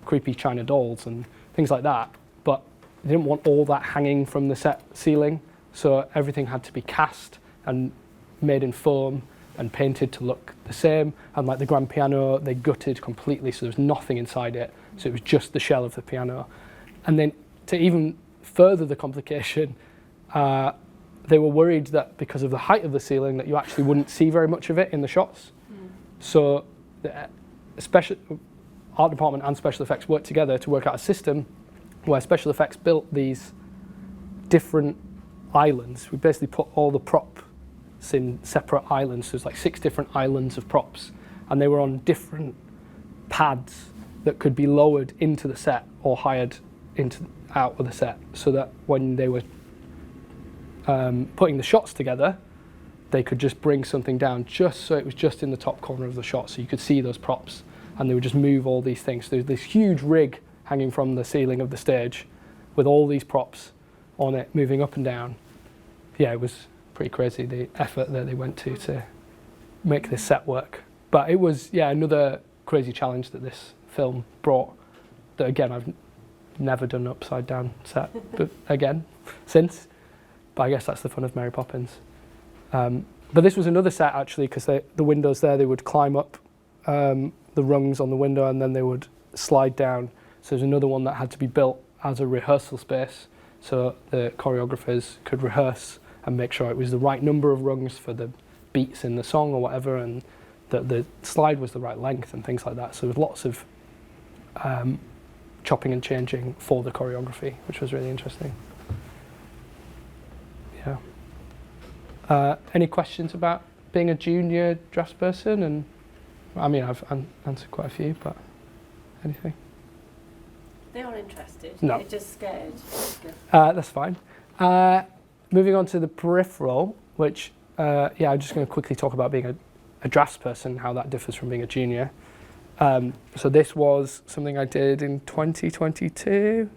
creepy china dolls and things like that, but they didn't want all that hanging from the set ceiling, so everything had to be cast and made in foam and painted to look the same. And like the grand piano, they gutted completely, so there was nothing inside it, so it was just the shell of the piano. And then to even further the complication, they were worried that because of the height of the ceiling that you actually wouldn't see very much of it in the shots. So the art department and special effects worked together to work out a system where special effects built these different islands. We basically put all the props in separate islands. So there's like 6 different islands of props, and they were on different pads that could be lowered into the set or hired out of the set, so that when they were putting the shots together, they could just bring something down just so it was just in the top corner of the shot, so you could see those props, and they would just move all these things. So there's this huge rig hanging from the ceiling of the stage with all these props on it moving up and down. Yeah, it was pretty crazy, the effort that they went to make this set work. But it was, yeah, another crazy challenge that this film brought, that again, I've never done an upside down set but again since. But I guess that's the fun of Mary Poppins. But this was another set, actually, because the windows there, they would climb up the rungs on the window and then they would slide down. So there's another one that had to be built as a rehearsal space, so the choreographers could rehearse and make sure it was the right number of rungs for the beats in the song or whatever, and that the slide was the right length and things like that. So there was lots of chopping and changing for the choreography, which was really interesting. Yeah. Any questions about being a junior draftsperson? And I mean, I've answered quite a few, but anything? They are interested. No. They're just scared. That's fine. Moving on to the peripheral, which, I'm just going to quickly talk about being a draftsperson, how that differs from being a junior. So this was something I did in 2022.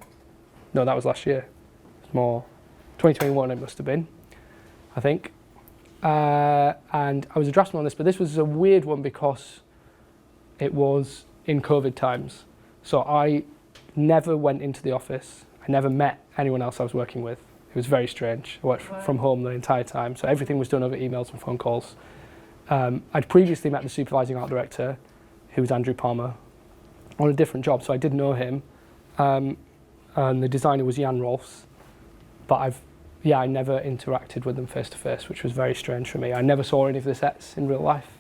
No, that was last year. It's more 2021 it must have been, I think. And I was a draftsman on this, but this was a weird one because it was in COVID times. So I never went into the office. I never met anyone else I was working with. It was very strange. I worked from home the entire time, so everything was done over emails and phone calls. I'd previously met the supervising art director, who was Andrew Palmer, on a different job, so I did know him. And the designer was Jan Rolfs, but I never interacted with them face to face, which was very strange for me. I never saw any of the sets in real life,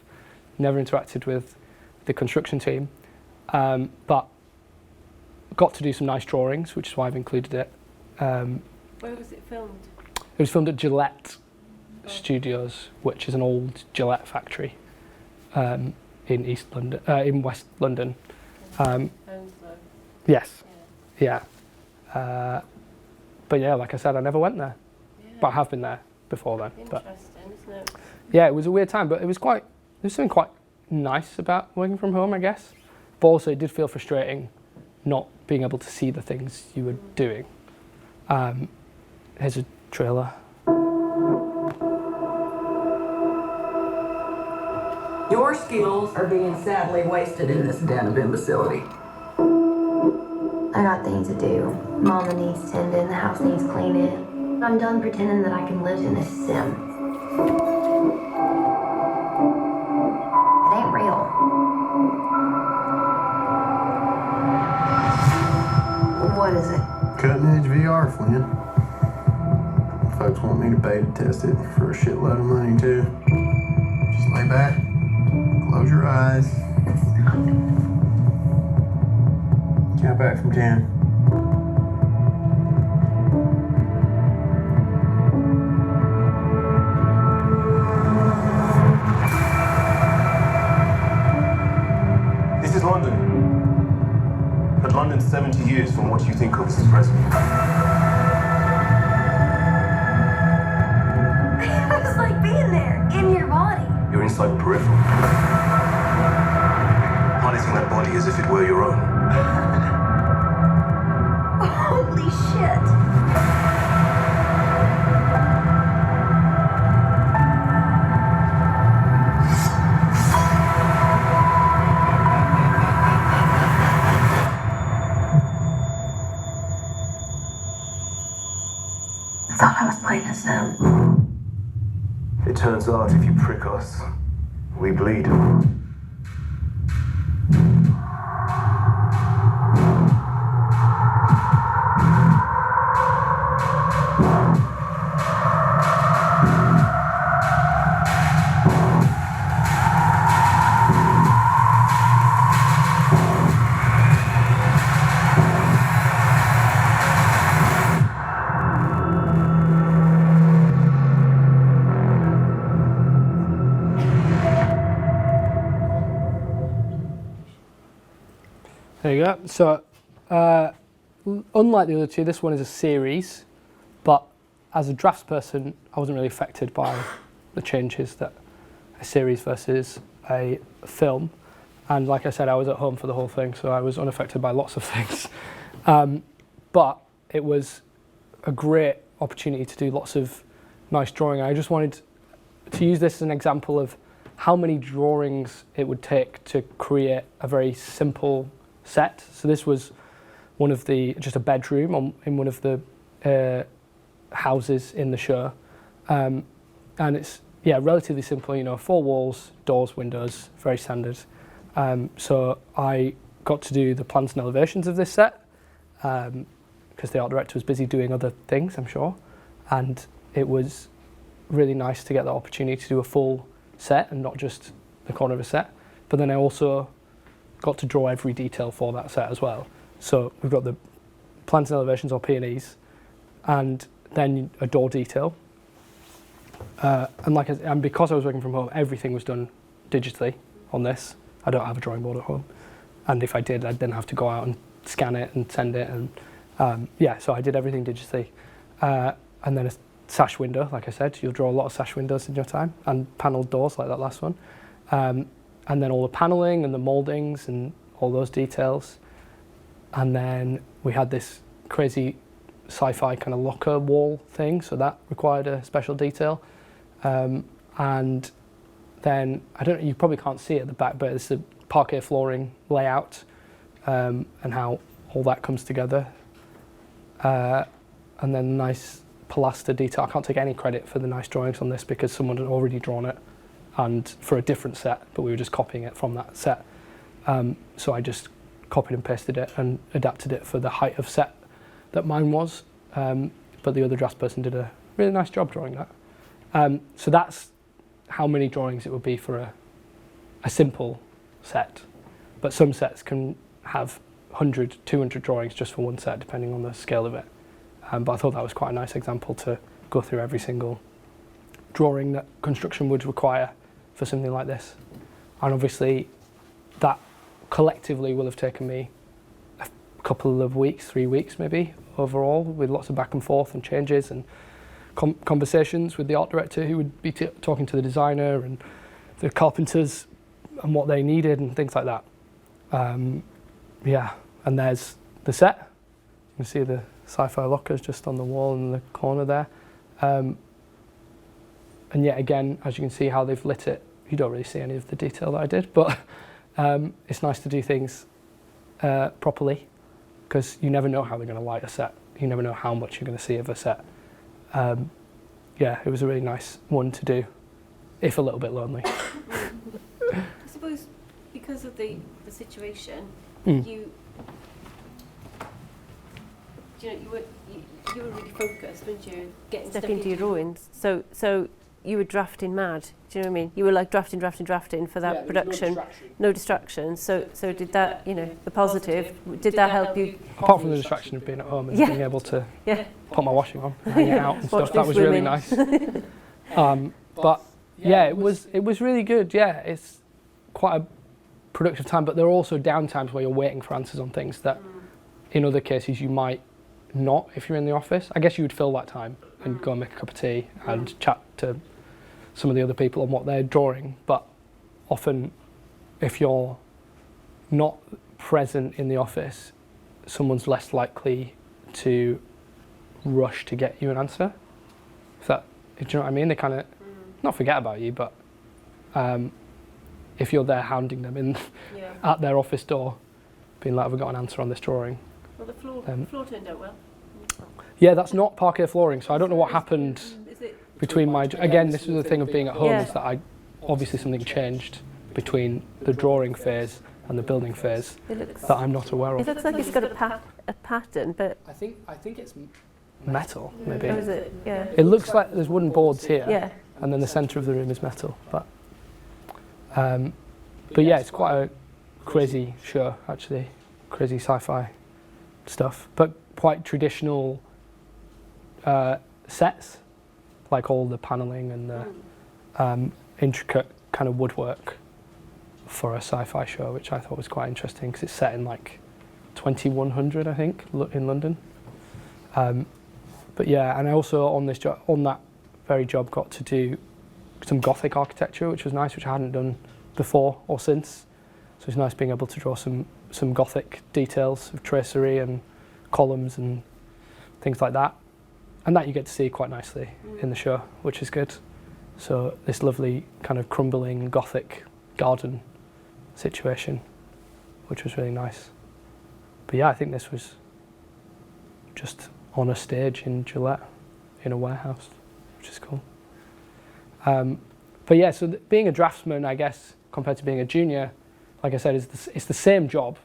never interacted with the construction team, but got to do some nice drawings, which is why I've included it. Where was it filmed? It was filmed at Gillette Studios, which is an old Gillette factory in East London, in West London. Yes, yeah. But yeah, like I said, I never went there, but I have been there before then. Interesting, isn't it? Yeah, it was a weird time, but there was something quite nice about working from home, I guess. But also, it did feel frustrating not being able to see the things you were doing. Here's a trailer. Your skills are being sadly wasted in this den of imbecility. I got things to do. Mama needs tending, the house needs cleaning. I'm done pretending that I can live in this sim. It ain't real. What is it? Cutting edge VR, Flynn. Folks want me to beta test it for a shitload of money, too. Just lay back, close your eyes. Count back from 10. This is London. But London's 70 years from what you think of as the present. It was like being there, in your body. You're inside the peripheral. Harnessing that body as if it were your own. Holy shit. I thought I was playing a sim. It turns out if you prick us, we bleed. There you go. So, unlike the other two, this one is a series, but as a draftsperson, I wasn't really affected by the changes that a series versus a film. And like I said, I was at home for the whole thing, so I was unaffected by lots of things. But it was a great opportunity to do lots of nice drawing. I just wanted to use this as an example of how many drawings it would take to create a very simple set. So this was just a bedroom in one of the houses in the show, and it's relatively simple. 4 walls, doors, windows, very standard. So I got to do the plans and elevations of this set because the art director was busy doing other things, I'm sure, and it was really nice to get the opportunity to do a full set and not just the corner of a set. But then I also got to draw every detail for that set as well. So we've got the plans and elevations, or P&Es, and then a door detail. And because I was working from home, everything was done digitally on this. I don't have a drawing board at home, and if I did, I'd then have to go out and scan it and send it. And so I did everything digitally. And then a sash window, like I said, you'll draw a lot of sash windows in your time, and panelled doors like that last one. And then all the panelling and the mouldings and all those details. And then we had this crazy sci-fi kind of locker wall thing, so that required a special detail. And then, I don't know, you probably can't see it at the back, but it's the parquet flooring layout and how all that comes together. And then nice pilaster detail. I can't take any credit for the nice drawings on this because someone had already drawn it and for a different set, but we were just copying it from that set. So I just copied and pasted it and adapted it for the height of set that mine was. But the other draftsperson did a really nice job drawing that. So that's how many drawings it would be for a simple set. But some sets can have 100, 200 drawings just for one set, depending on the scale of it. But I thought that was quite a nice example to go through every single drawing that construction would require for something like this. And obviously that collectively will have taken me a couple of weeks, 3 weeks maybe, overall, with lots of back and forth and changes and conversations with the art director, who would be talking to the designer and the carpenters and what they needed and things like that. Yeah, and there's the set. You can see the sci-fi lockers just on the wall in the corner there. And yet again, as you can see how they've lit it, you don't really see any of the detail that I did, but it's nice to do things properly, because you never know how they're going to light a set. You never know how much you're going to see of a set. Yeah, it was a really nice one to do, if a little bit lonely. I suppose because of the situation, you were really focused, weren't you? Getting stuck into your drawings. So you were drafting mad. Do you know what I mean? You were like drafting for that production. No distractions. So did that, the positive, did that help you? Apart from the distraction of being at home and being able to put my washing on and hang it out and stuff, that was really nice. But yeah, it was really good. Yeah, it's quite a productive time, but there are also down times where you're waiting for answers on things that in other cases you might not if you're in the office. I guess you would fill that time and go and make a cup of tea and chat to some of the other people on what they're drawing, but often if you're not present in the office, someone's less likely to rush to get you an answer. Do you know what I mean? They kind of not forget about you, but if you're there hounding them at their office door, being like, have we got an answer on this drawing? Well, the floor turned out well. Yeah, that's not parquet flooring, so I don't know what happened between again, this was the thing of being at home, is that obviously something changed between the drawing phase and the building phase that I'm not aware of. It looks like it's got a pattern, but I think it's metal, maybe. Oh, is it? Yeah. It looks like there's wooden boards here, and then the centre of the room is metal. But yeah, it's quite a crazy show, actually, crazy sci-fi stuff, but quite traditional sets, like all the panelling and the intricate kind of woodwork for a sci-fi show, which I thought was quite interesting because it's set in like 2100, I think, in London. But yeah, and I also on that very job got to do some Gothic architecture, which was nice, which I hadn't done before or since. So it's nice being able to draw some Gothic details of tracery and columns and things like that. And that you get to see quite nicely in the show, which is good. So this lovely kind of crumbling Gothic garden situation, which was really nice. But yeah, I think this was just on a stage in Gillette, in a warehouse, which is cool. But yeah, so being a draftsman, I guess, compared to being a junior, like I said, it's the same job,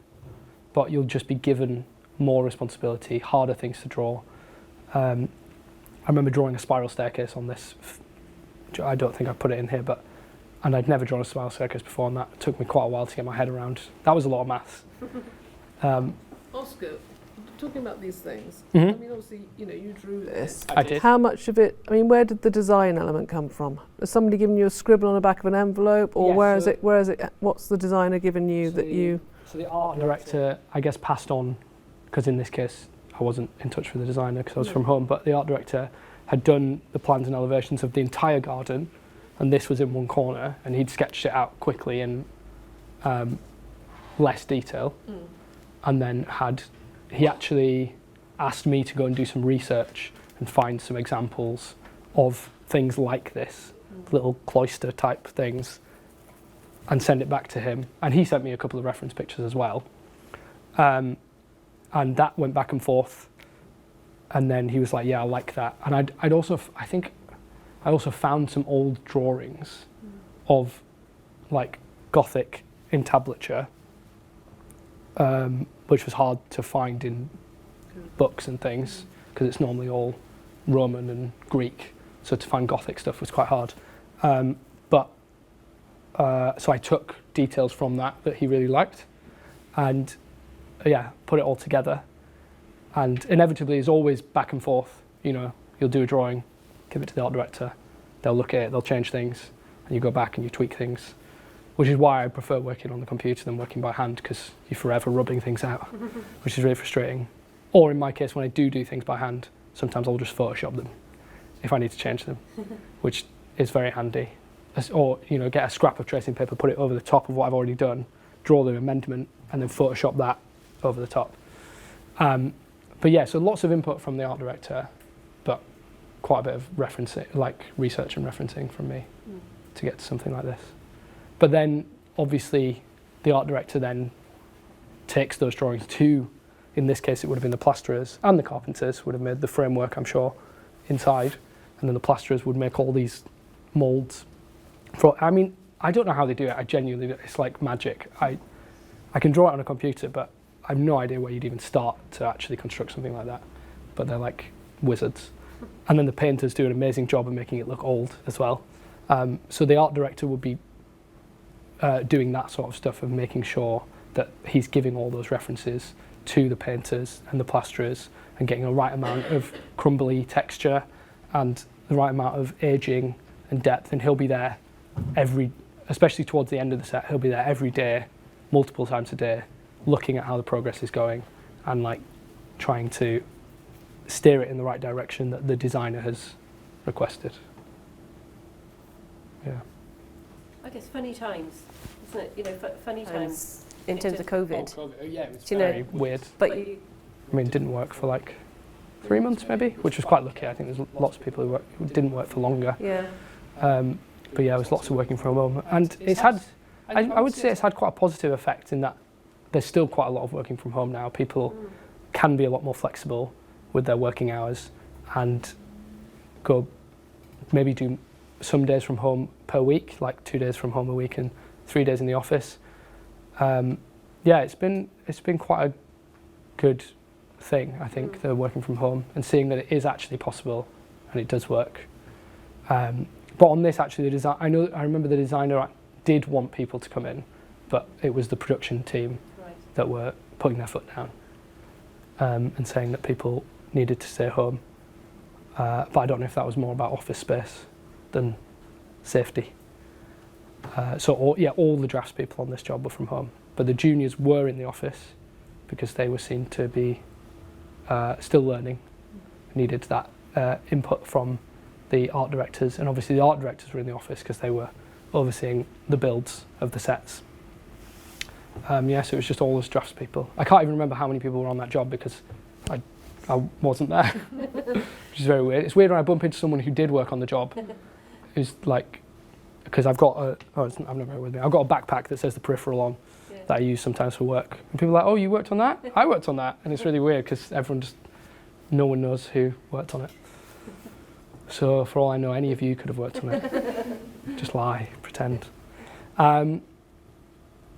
but you'll just be given more responsibility, harder things to draw. I remember drawing a spiral staircase on this. I don't think I put it in here, and I'd never drawn a spiral staircase before, and that took me quite a while to get my head around. That was a lot of maths. Oscar, talking about these things, Mm-hmm. I mean, obviously, you drew this. I did. How much of it, where did the design element come from? Has somebody given you a scribble on the back of an envelope, or where is it, what's the designer given you So the art director, I guess, passed on, because in this case, I wasn't in touch with the designer because I was from home, but the art director had done the plans and elevations of the entire garden, and this was in one corner, and he'd sketched it out quickly in less detail, and then he actually asked me to go and do some research and find some examples of things like this, little cloister type things, and send it back to him. And he sent me a couple of reference pictures as well. And that went back and forth. And then he was like, yeah, I like that. And I also found some old drawings of like Gothic entablature, which was hard to find in books and things because it's normally all Roman and Greek. So to find Gothic stuff was quite hard. So I took details from that he really liked, and put it all together. And inevitably, it's always back and forth. You know, you'll do a drawing, give it to the art director, they'll look at it, they'll change things, and you go back and you tweak things. Which is why I prefer working on the computer than working by hand, because you're forever rubbing things out, which is really frustrating. Or in my case, when I do things by hand, sometimes I'll just Photoshop them if I need to change them, which is very handy. Or, you know, get a scrap of tracing paper, put it over the top of what I've already done, draw the amendment, and then Photoshop that over the top. But yeah, so lots of input from the art director, but quite a bit of referencing, like research and referencing from me to get to something like this. But then, obviously, the art director then takes those drawings to, in this case, it would have been the plasterers and the carpenters would have made the framework, I'm sure, inside, and then the plasterers would make all these moulds. I mean, I don't know how they do it. I genuinely, it's like magic. I can draw it on a computer, but I have no idea where you'd even start to actually construct something like that. But they're like wizards. And then the painters do an amazing job of making it look old as well. So the art director would be doing that sort of stuff of making sure that he's giving all those references to the painters and the plasterers and getting the right amount of crumbly texture and the right amount of aging and depth. And he'll be there especially towards the end of the set, he'll be there every day, multiple times a day, looking at how the progress is going and like trying to steer it in the right direction that the designer has requested. Yeah. I guess funny times, isn't it? You know, funny times in terms of COVID. Oh, COVID. Yeah, it was very weird. But I mean, it didn't work for like 3 months maybe, which was quite lucky. I think there's lots of people who didn't work for longer. Yeah. But yeah, it was lots of working from home. And it's had, I would say it's had quite a positive effect in that there's still quite a lot of working from home now. People can be a lot more flexible with their working hours and go maybe do some days from home per week, like 2 days from home a week and 3 days in the office. Yeah, it's been quite a good thing, I think, the working from home and seeing that it is actually possible and it does work. But on this, actually, I remember the designer did want people to come in, but it was the production team that were putting their foot down and saying that people needed to stay home. But I don't know if that was more about office space than safety. All the drafts people on this job were from home, but the juniors were in the office because they were seen to be still learning, needed that input from the art directors, and obviously the art directors were in the office because they were overseeing the builds of the sets. So it was just all those drafts people. I can't even remember how many people were on that job because I wasn't there, which is very weird. It's weird when I bump into someone who did work on the job, who's like, because I've got I've never had it with me. I've got a backpack that says the peripheral on that I use sometimes for work, and people are like, "Oh, you worked on that? I worked on that," and it's really weird because no one knows who worked on it. So for all I know, any of you could have worked on it. Just lie, pretend. I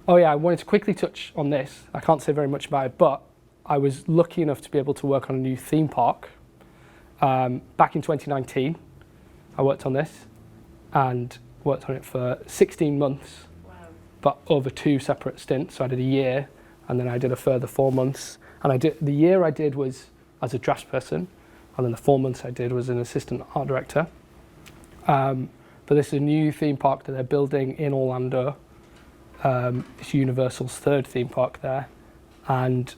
wanted to quickly touch on this. I can't say very much about it, but I was lucky enough to be able to work on a new theme park. Back in 2019, I worked on this and worked on it for 16 months, but over 2 separate stints. So I did a year, and then I did a further 4 months. And the year I did was as a draftsperson, and then the 4 months I did was an assistant art director. But this is a new theme park that they're building in Orlando. It's Universal's 3rd theme park there, and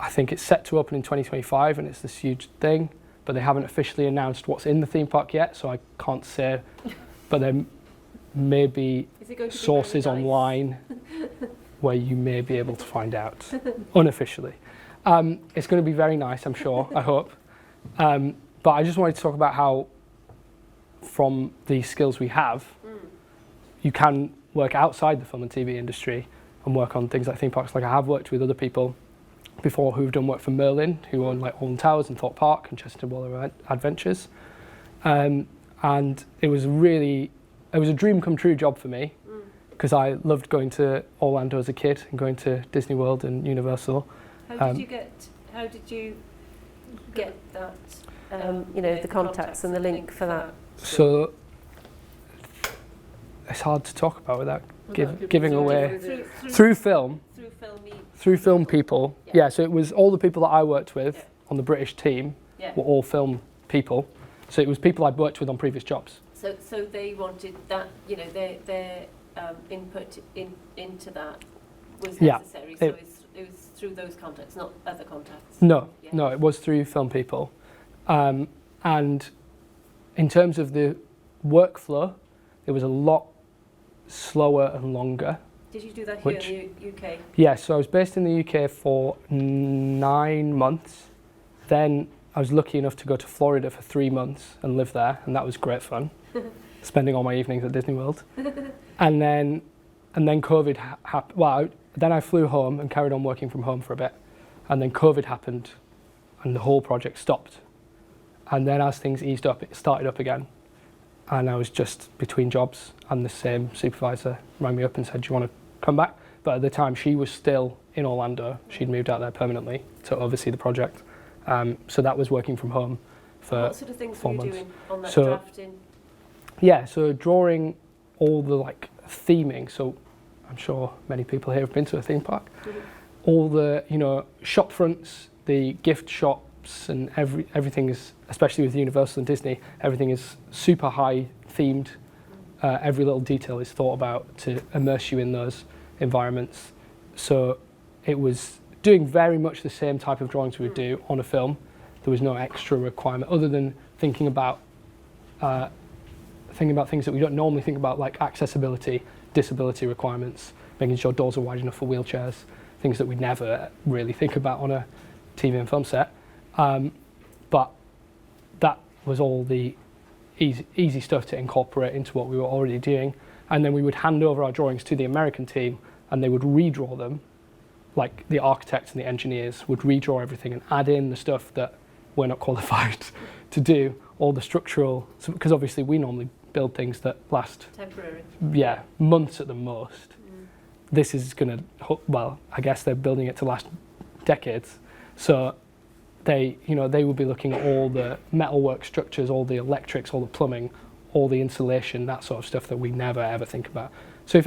I think it's set to open in 2025, and it's this huge thing, but they haven't officially announced what's in the theme park yet, so I can't say, but there may be sources online where you may be able to find out unofficially. It's going to be very nice, I'm sure, I hope. But I just wanted to talk about how, from the skills we have, you can work outside the film and TV industry and work on things like theme parks. Like I have worked with other people before who've done work for Merlin, who own like Allan Towers and Thorpe Park and Chesterton Waller Adventures. And it was really it was a dream come true job for me, because I loved going to Orlando as a kid and going to Disney World and Universal. How did you get that, the contacts and the link for that? So it's hard to talk about without giving away. Through film people. Yeah, so it was all the people that I worked with on the British team were all film people. So it was people I'd worked with on previous jobs. So they wanted that, their input into that was necessary. So it was through those contacts, not other contacts. No, it was through film people. And in terms of the workflow, it was a lot slower and longer. Did you do that here in the UK? Yeah, so I was based in the UK for 9 months. Then I was lucky enough to go to Florida for 3 months and live there, and that was great fun, spending all my evenings at Disney World. And then COVID happened. Well, then I flew home and carried on working from home for a bit, and then COVID happened, and the whole project stopped. And then as things eased up, it started up again, and I was just between jobs, and the same supervisor rang me up and said, "Do you want to come back?" But at the time, she was still in Orlando. She'd moved out there permanently to oversee the project. So that was working from home for 4 months. What sort of things were you doing on that so, drafting? Yeah, so drawing all the theming. So I'm sure many people here have been to a theme park. All the shop fronts, the gift shops, and everything is, especially with Universal and Disney, everything is super high themed. Every little detail is thought about to immerse you in those environments. So it was doing very much the same type of drawings we would do on a film. There was no extra requirement other than thinking about things that we don't normally think about, like accessibility, disability requirements, making sure doors are wide enough for wheelchairs, things that we'd never really think about on a TV and film set. But that was all the easy stuff to incorporate into what we were already doing. And then we would hand over our drawings to the American team, and they would redraw them. Like the architects and the engineers would redraw everything and add in the stuff that we're not qualified to do, all the structural, because obviously we normally build things that last temporary. Yeah, months at the most. This is going to, well, I guess they're building it to last decades. So they would be looking at all the metalwork structures, all the electrics, all the plumbing, all the insulation, that sort of stuff that we never ever think about. So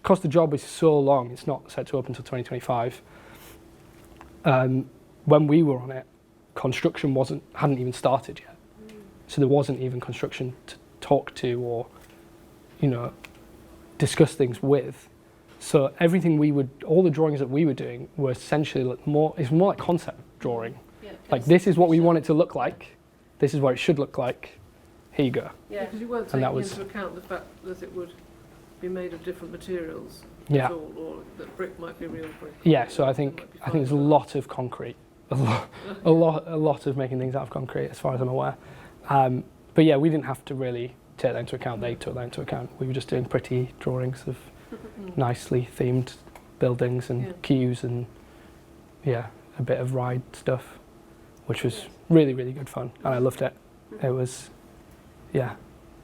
because the job is so long, it's not set to open until 2025. When we were on it, construction hadn't even started yet. So there wasn't even construction to talk to or, discuss things with. So all the drawings that we were doing were essentially more like concept drawing. Yeah, like this is what we want it to look like. This is what it should look like. Here you go. Yeah, because you weren't taking into account the fact that it would be made of different materials at all, or that brick might be real brick. Yeah, so I think there's a lot of concrete, a lot of making things out of concrete, as far as I'm aware. But yeah, we didn't have to really take that into account. They took that into account. We were just doing pretty drawings of nicely themed buildings and queues and a bit of ride stuff, which was really, really good fun, and I loved it. It was,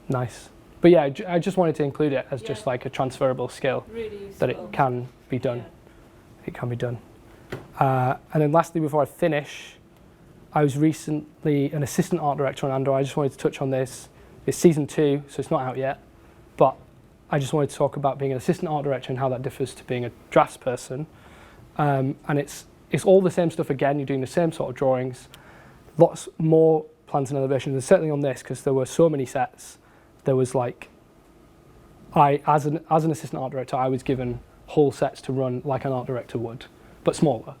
nice. But yeah, I just wanted to include it as just like a transferable skill, really that it can be done. It can be done. And then lastly, before I finish, I was recently an assistant art director on Andor. I just wanted to touch on this. It's season 2, so it's not out yet, but I just wanted to talk about being an assistant art director and how that differs to being a draftsperson. And it's all the same stuff again. You're doing the same sort of drawings, lots more plans and elevations, and certainly on this, because there were so many sets, there was as an assistant art director, I was given whole sets to run like an art director would, but smaller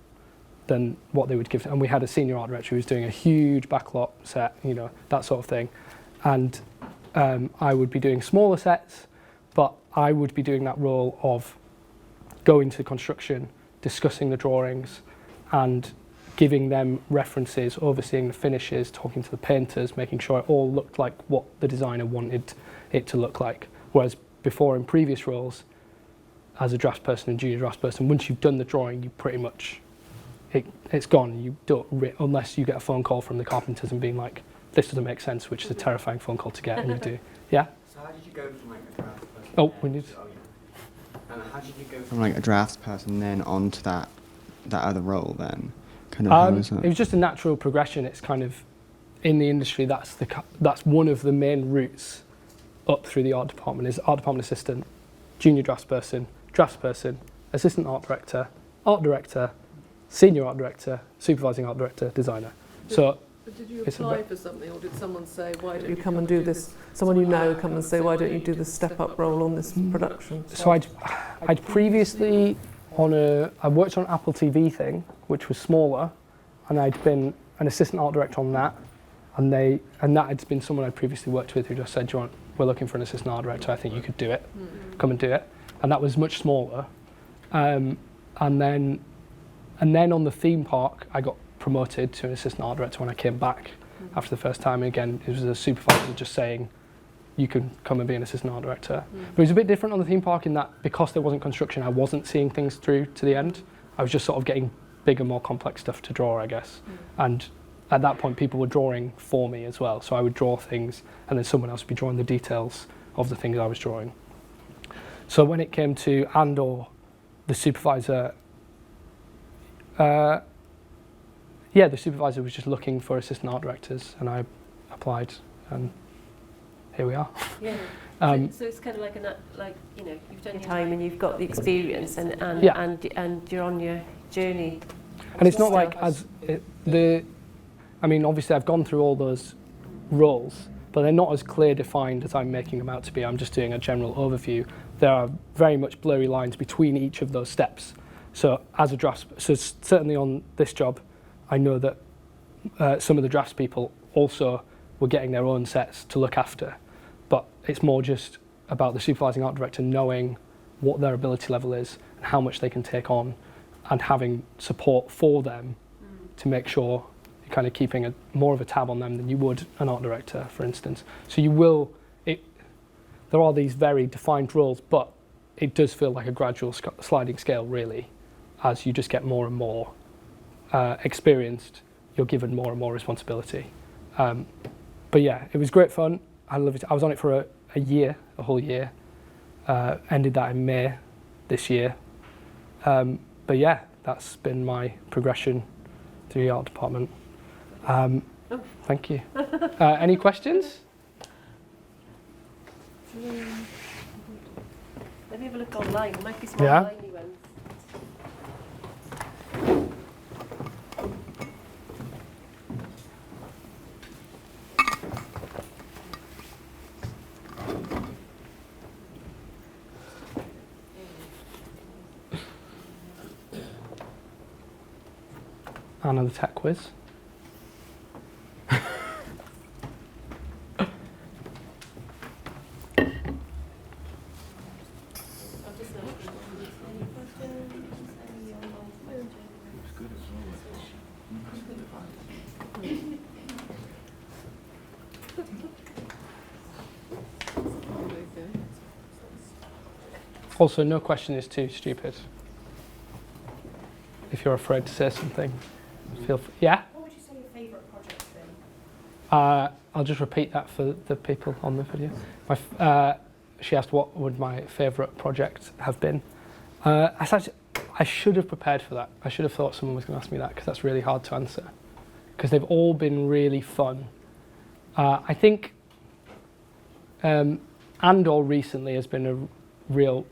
than what they would give. And we had a senior art director who was doing a huge backlot set, that sort of thing. And I would be doing smaller sets, but I would be doing that role of going to construction, discussing the drawings, and giving them references, overseeing the finishes, talking to the painters, making sure it all looked like what the designer wanted it to look like. Whereas before, in previous roles, as a draftsperson and junior draftsperson, once you've done the drawing, you pretty much, it's gone. You don't, unless you get a phone call from the carpenters and being like, this doesn't make sense, which is a terrifying phone call to get, and you do. Yeah? So how did you go from like a draft person? Oh, we need. And how did you go from like a drafts person then onto that other role then? Kind of how was that? It was just a natural progression. It's kind of in the industry that's one of the main routes up through the art department is art department assistant, junior draftsperson, assistant art director, senior art director, supervising art director, designer. But did you apply for something, or did someone say, why don't you come and do this? Someone you know come and say, why don't you do this step-up role on this production? So I'd previously I worked on an Apple TV thing, which was smaller, and I'd been an assistant art director on that, and that had been someone I'd previously worked with who just said, we're looking for an assistant art director, I think you could do it, come and do it. And that was much smaller. And then on the theme park, I got promoted to an assistant art director when I came back after the first time. And again, it was a supervisor just saying, you can come and be an assistant art director. But it was a bit different on the theme park in that because there wasn't construction, I wasn't seeing things through to the end. I was just sort of getting bigger, more complex stuff to draw, I guess. And at that point, people were drawing for me as well. So I would draw things, and then someone else would be drawing the details of the things I was drawing. So when it came to Andor, the supervisor, the supervisor was just looking for assistant art directors, and I applied, and here we are. Yeah. So it's kind of like you've done your time and you've got the experience, and you're on your journey. And it's not like obviously I've gone through all those roles, but they're not as clear defined as I'm making them out to be. I'm just doing a general overview. There are very much blurry lines between each of those steps. So certainly on this job, I know that some of the drafts people also were getting their own sets to look after, but it's more just about the supervising art director knowing what their ability level is and how much they can take on, and having support for them to make sure you're kind of keeping more of a tab on them than you would an art director, for instance. So there are these very defined roles, but it does feel like a gradual sliding scale, really, as you just get more and more experienced, you're given more and more responsibility. But yeah, it was great fun. I loved it. I was on it for a whole year. Ended that in May this year. But yeah, that's been my progression through the art department. Thank you. Any questions? Let me have a look online. There might be some Yeah. online ones. Another tech quiz. Also, no question is too stupid. If you're afraid to say something, feel free. Yeah? What would you say your favourite project's been? I'll just repeat that for the people on the video. She asked what would my favourite project have been. I should have prepared for that. I should have thought someone was going to ask me that, because that's really hard to answer. Because they've all been really fun. I think Andor recently has been a real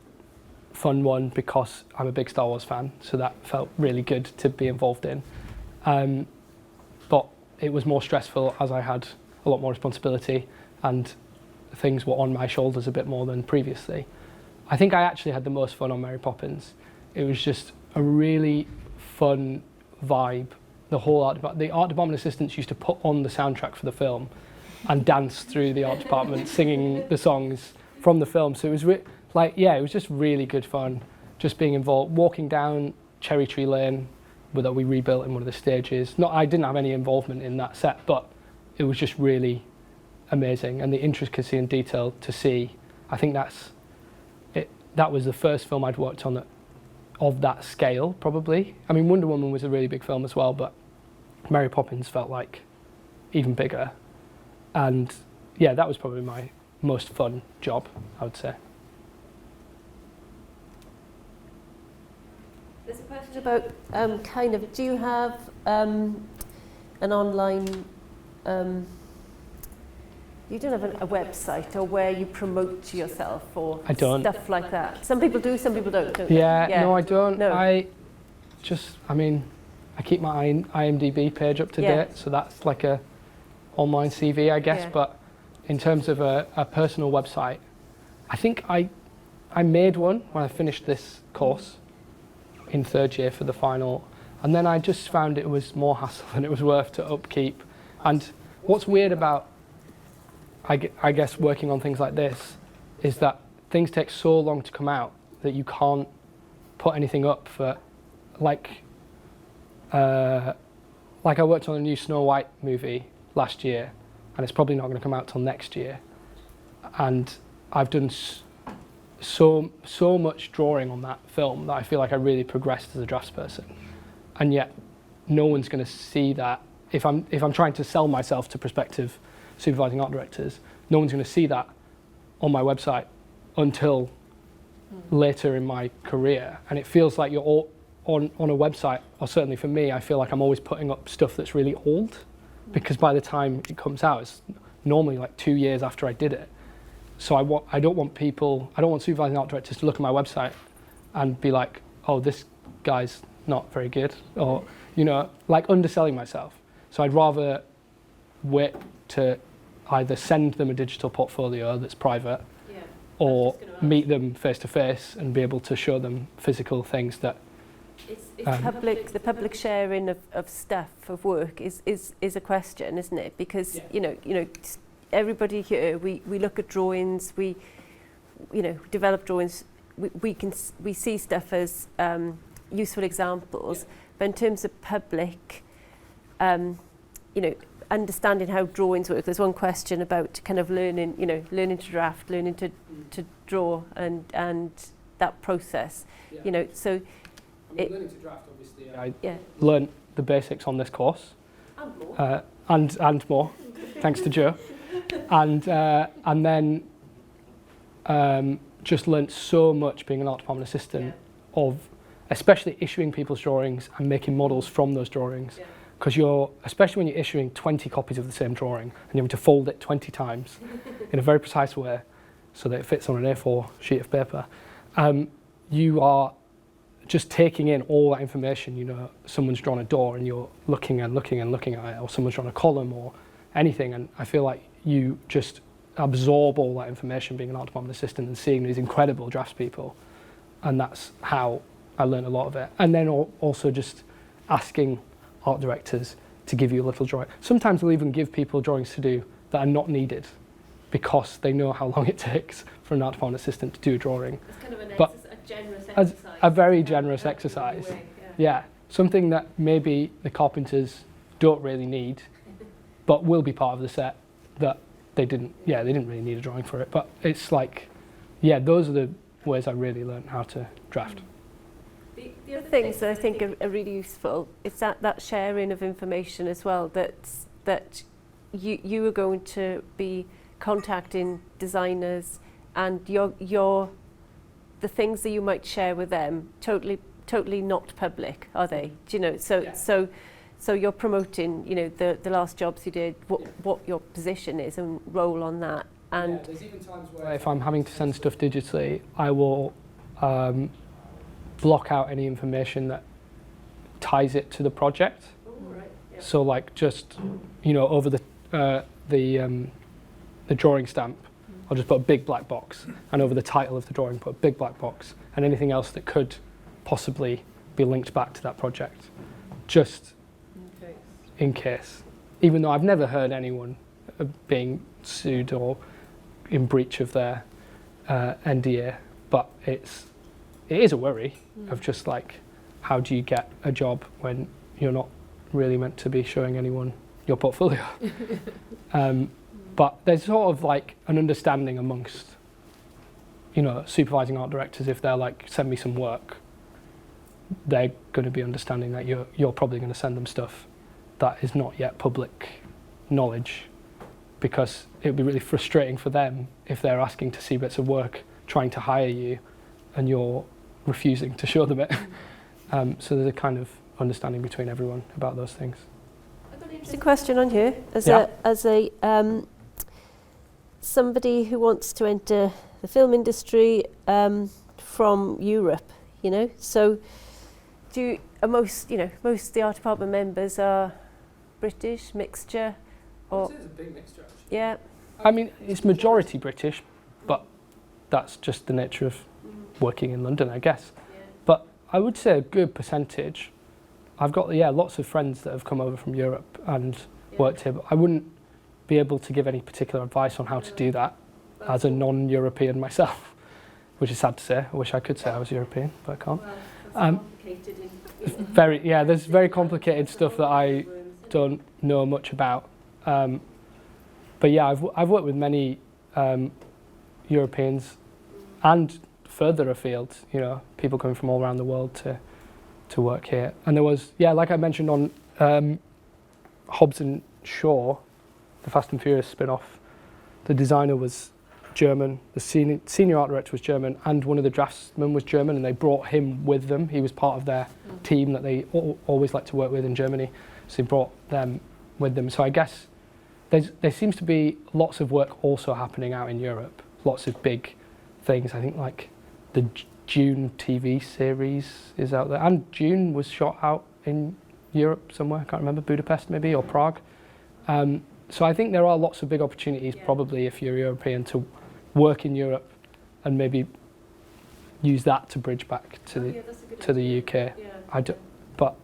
fun one because I'm a big Star Wars fan, so that felt really good to be involved in. But it was more stressful as I had a lot more responsibility and things were on my shoulders a bit more than previously. I think I actually had the most fun on Mary Poppins. It was just a really fun vibe. The art department assistants used to put on the soundtrack for the film and dance through the art department singing the songs from the film. So it was it was just really good fun, just being involved, walking down Cherry Tree Lane that we rebuilt in one of the stages. I didn't have any involvement in that set, but it was just really amazing, and the intricacy and detail to see. I think that was the first film I'd worked on of that scale, probably. I mean, Wonder Woman was a really big film as well, but Mary Poppins felt like even bigger. And yeah, that was probably my most fun job, I would say. There's a question about kind of, do you have an online, you don't have a website or where you promote yourself or I don't. stuff like that? Some people do, some people don't Yeah, they? no, I don't. No. I keep my IMDb page up to date, so that's like a online CV, I guess. Yeah. But in terms of a personal website, I think I made one when I finished this course in third year for the final, and then I just found it was more hassle than it was worth to upkeep. And what's weird about, I guess, working on things like this is that things take so long to come out that you can't put anything up for, like I worked on a new Snow White movie last year, and it's probably not going to come out till next year. And I've done so much drawing on that film that I feel like I really progressed as a draftsperson, and yet no one's going to see that. If I'm trying to sell myself to prospective supervising art directors, no one's going to see that on my website until later in my career. And it feels like you're all on a website, or certainly for me, I feel like I'm always putting up stuff that's really old, because by the time it comes out, it's normally like 2 years after I did it. So I don't want supervising art directors to look at my website and be like, oh, this guy's not very good, or, like underselling myself. So I'd rather wait to either send them a digital portfolio that's private, or meet them face to face and be able to show them physical things that. The public sharing of stuff, of work is a question, isn't it? Because everybody here, we look at drawings, we develop drawings, we see stuff as useful examples, but in terms of public, understanding how drawings work, there's one question about kind of learning to draft, learning to draw, and that process, so. Learning to draft, obviously, I learned the basics on this course, and more, thanks to Joe, and then just learnt so much being an art department assistant of especially issuing people's drawings and making models from those drawings, because especially when you're issuing 20 copies of the same drawing and you have to fold it 20 times in a very precise way so that it fits on an A4 sheet of paper, you are just taking in all that information. Someone's drawn a door and you're looking and looking and looking at it, or someone's drawn a column or anything, and I feel like you just absorb all that information being an art department assistant and seeing these incredible draftspeople, and that's how I learned a lot of it. And then also just asking art directors to give you a little drawing. Sometimes they'll even give people drawings to do that are not needed because they know how long it takes for an art department assistant to do a drawing. It's kind of a generous exercise. exercise. A very generous exercise. Yeah, something that maybe the carpenters don't really need, but will be part of the set that they didn't really need a drawing for it. But it's like, those are the ways I really learned how to draft. The other things that I think are really useful is that sharing of information as well, that you are going to be contacting designers, and the things that you might share with them totally not public, are they? Do you know? So you're promoting, the last jobs you did, what your position is and role on that. And there's even times where if I'm having to send stuff digitally, I will block out any information that ties it to the project. So like just over the drawing stamp, I'll just put a big black box, and over the title of the drawing put a big black box, and anything else that could possibly be linked back to that project, just in case. Even though I've never heard anyone being sued or in breach of their NDA, but it is a worry of just like, how do you get a job when you're not really meant to be showing anyone your portfolio? But there's sort of like an understanding amongst, supervising art directors. If they're like, send me some work, they're going to be understanding that you're probably going to send them stuff that is not yet public knowledge, because it would be really frustrating for them if they're asking to see bits of work, trying to hire you, and you're refusing to show them it. So there's a kind of understanding between everyone about those things. I've got an interesting question on here. As a somebody who wants to enter the film industry from Europe, you know, so most of the art department members are British, mixture, or It's a big mixture, actually. Yeah. I mean, it's majority British, but that's just the nature of working in London, I guess. Yeah. But I would say a good percentage. I've got lots of friends that have come over from Europe and worked here, but I wouldn't be able to give any particular advice on how to do that as a non-European myself, which is sad to say. I wish I could say I was European, but I can't. There's very complicated stuff that I don't know much about. But yeah, I've worked with many Europeans and further afield, you know, people coming from all around the world to work here. And there was, like I mentioned on Hobbes and Shaw, the Fast and Furious spin-off, the designer was German, the senior art director was German, and one of the draftsmen was German, and they brought him with them. He was part of their team that they always like to work with in Germany, so they brought them with them. So I guess there seems to be lots of work also happening out in Europe, lots of big things. I think like the Dune TV series is out there, and Dune was shot out in Europe somewhere, I can't remember, Budapest maybe, or Prague. So I think there are lots of big opportunities probably if you're European to work in Europe and maybe use that to bridge back to the UK. But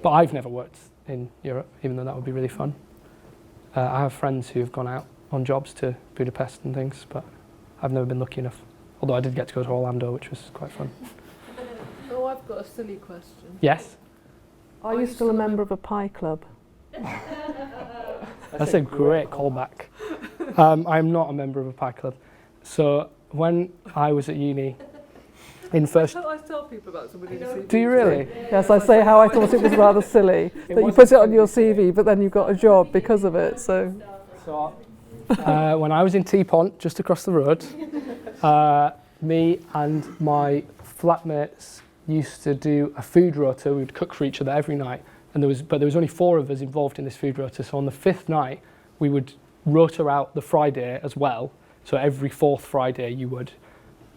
I've never worked in Europe, even though that would be really fun. I have friends who have gone out on jobs to Budapest and things, but I've never been lucky enough. Although I did get to go to Andor, which was quite fun. Oh, I've got a silly question. Yes? Are you still a member of a pie club? That's a great callback. I'm not a member of a pie club. So when I was at uni, in first... I tell people about somebody in CV. Do you really? Yes, I say how I thought it was rather silly that you put it on your CV, but then you got a job because of it. So when I was in T-Pont, just across the road, me and my flatmates used to do a food rota. We would cook for each other every night, and there was only 4 of us involved in this food rota. So on the 5th night, we would rota out the Friday as well. So every 4th Friday, you would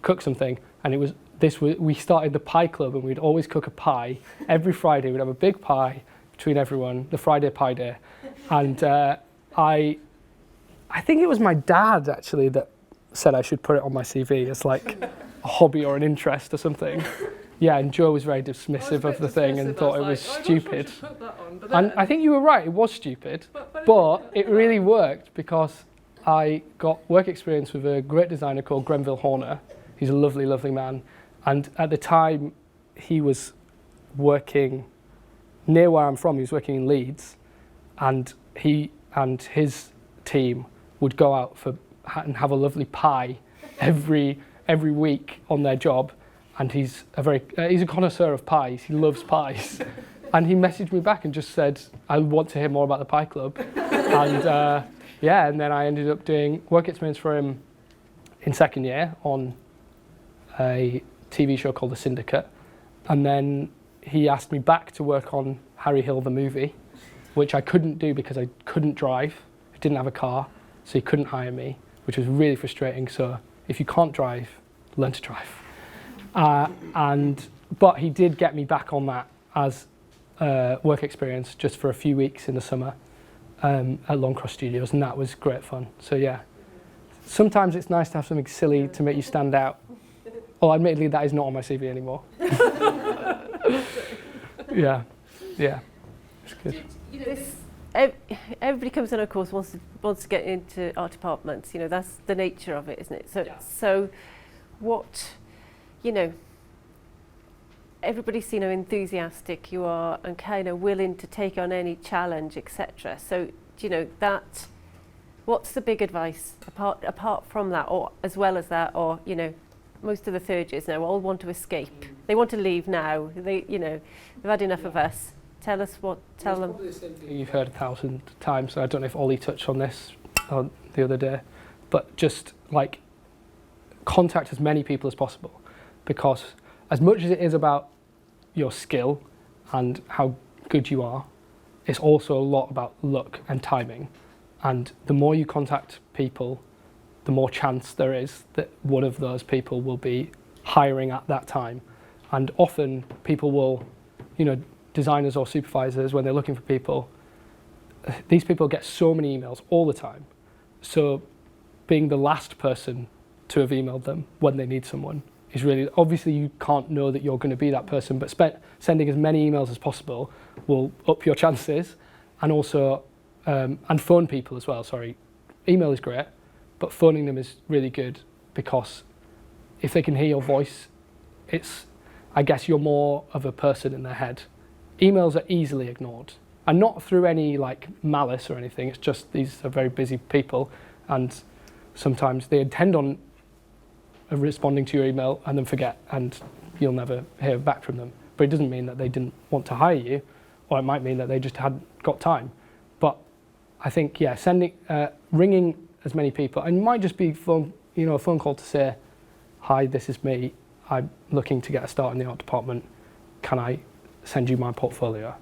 cook something, and we started the pie club, and we'd always cook a pie every Friday. We'd have a big pie between everyone, the Friday pie day, and I think it was my dad actually that said I should put it on my CV as like a hobby or an interest or something. Yeah, and Joe was very dismissive of the thing and thought it was stupid. And I think you were right, it was stupid, but it really worked because I got work experience with a great designer called Grenville Horner. He's a lovely, lovely man. And at the time, he was working near where I'm from. He was working in Leeds, and he and his team would go out and have a lovely pie every week on their job. And he's a connoisseur of pies. He loves pies. And he messaged me back and just said, I want to hear more about the pie club. And and then I ended up doing work experience for him in second year on a TV show called The Syndicate. And then he asked me back to work on Harry Hill the movie, which I couldn't do because I couldn't drive. I didn't have a car, so he couldn't hire me, which was really frustrating. So if you can't drive, learn to drive. But he did get me back on that as work experience just for a few weeks in the summer at Longcross Studios, and that was great fun. So yeah, sometimes it's nice to have something silly to make you stand out. Well, admittedly, that is not on my CV anymore. yeah, it's good. Everybody comes on a course wants to get into art departments. You know, that's the nature of it, isn't it? So what? You know, everybody's seen how enthusiastic you are and kind of willing to take on any challenge, etc. So, you know, what's the big advice apart from that, or as well as that, or, you know, most of the third years now all want to escape. They want to leave now. They've had enough of us. tell them. Probably the same thing you've heard 1,000 times. I don't know if Ollie touched on this the other day, but just like contact as many people as possible, because as much as it is about your skill and how good you are, it's also a lot about luck and timing. And the more you contact people, the more chance there is that one of those people will be hiring at that time. And often people will, designers or supervisors, when they're looking for people, these people get so many emails all the time. So being the last person to have emailed them when they need someone is really, obviously you can't know that you're going to be that person, but sending as many emails as possible will up your chances. And also, and phone people as well, sorry. Email is great, but phoning them is really good, because if they can hear your voice, I guess you're more of a person in their head. Emails are easily ignored, and not through any like malice or anything. It's just these are very busy people, and sometimes they intend on responding to your email and then forget, and you'll never hear back from them. But it doesn't mean that they didn't want to hire you, or it might mean that they just hadn't got time. But I think, ringing as many people, and it might just be a phone call to say, hi, this is me. I'm looking to get a start in the art department. Can I send you my portfolio?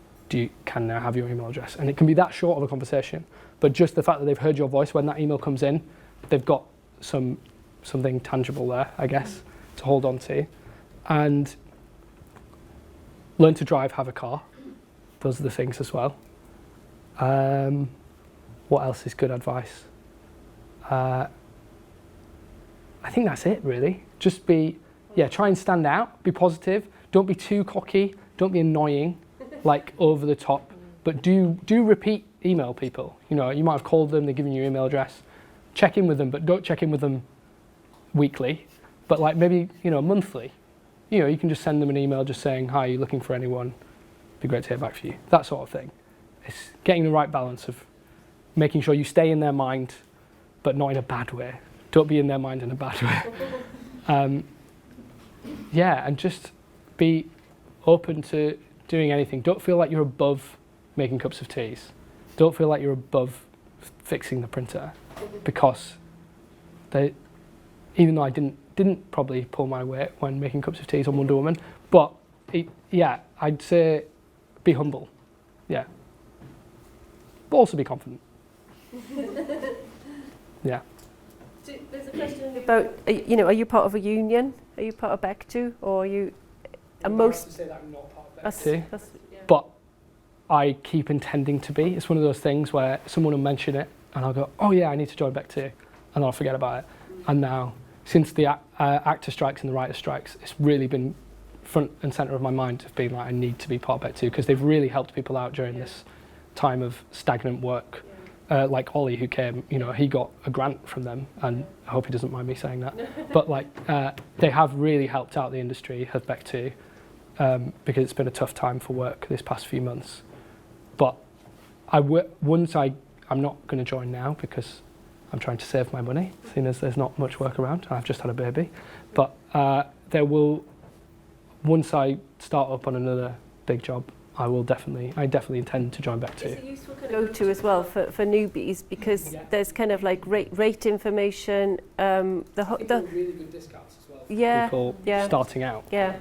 Can I have your email address? And it can be that short of a conversation, but just the fact that they've heard your voice when that email comes in, they've got something tangible there, I guess, to hold on to. And learn to drive, have a car. Those are the things as well. What else is good advice? I think that's it, really. Just try and stand out, be positive, don't be too cocky, don't be annoying, like over the top, but do repeat email people. You might have called them, they've given you your email address, check in with them, but don't check in with them weekly, but like maybe, monthly. You can just send them an email just saying, hi, you're looking for anyone? It'd be great to hear back from you. That sort of thing. It's getting the right balance of making sure you stay in their mind, but not in a bad way. Don't be in their mind in a bad way. And just be open to doing anything. Don't feel like you're above making cups of teas. Don't feel like you're above fixing the printer, because even though I didn't probably pull my weight when making cups of teas on Wonder Woman, but I'd say be humble, but also be confident. There's a question about, are you part of a union? Are you part of Dept, or are you? I'm to say that I'm not part of Dept, but I keep intending to be. It's one of those things where someone will mention it, and I'll go, oh yeah, I need to join Dept, and I'll forget about it. And now, since the actor strikes and the writer strikes, it's really been front and centre of my mind of being like, I need to be part of Dept, because they've really helped people out during this time of stagnant work. Like Ollie, who came, he got a grant from them, and I hope he doesn't mind me saying that. But they have really helped out the industry, has Dept, because it's been a tough time for work this past few months. But I'm not going to join now because I'm trying to save my money, seeing as there's not much work around. I've just had a baby. But once I start up on another big job, I definitely intend to join Dept. It's a useful kind of go-to as well for newbies, because there's kind of like rate information. Really good discounts as well for people starting out. Yeah.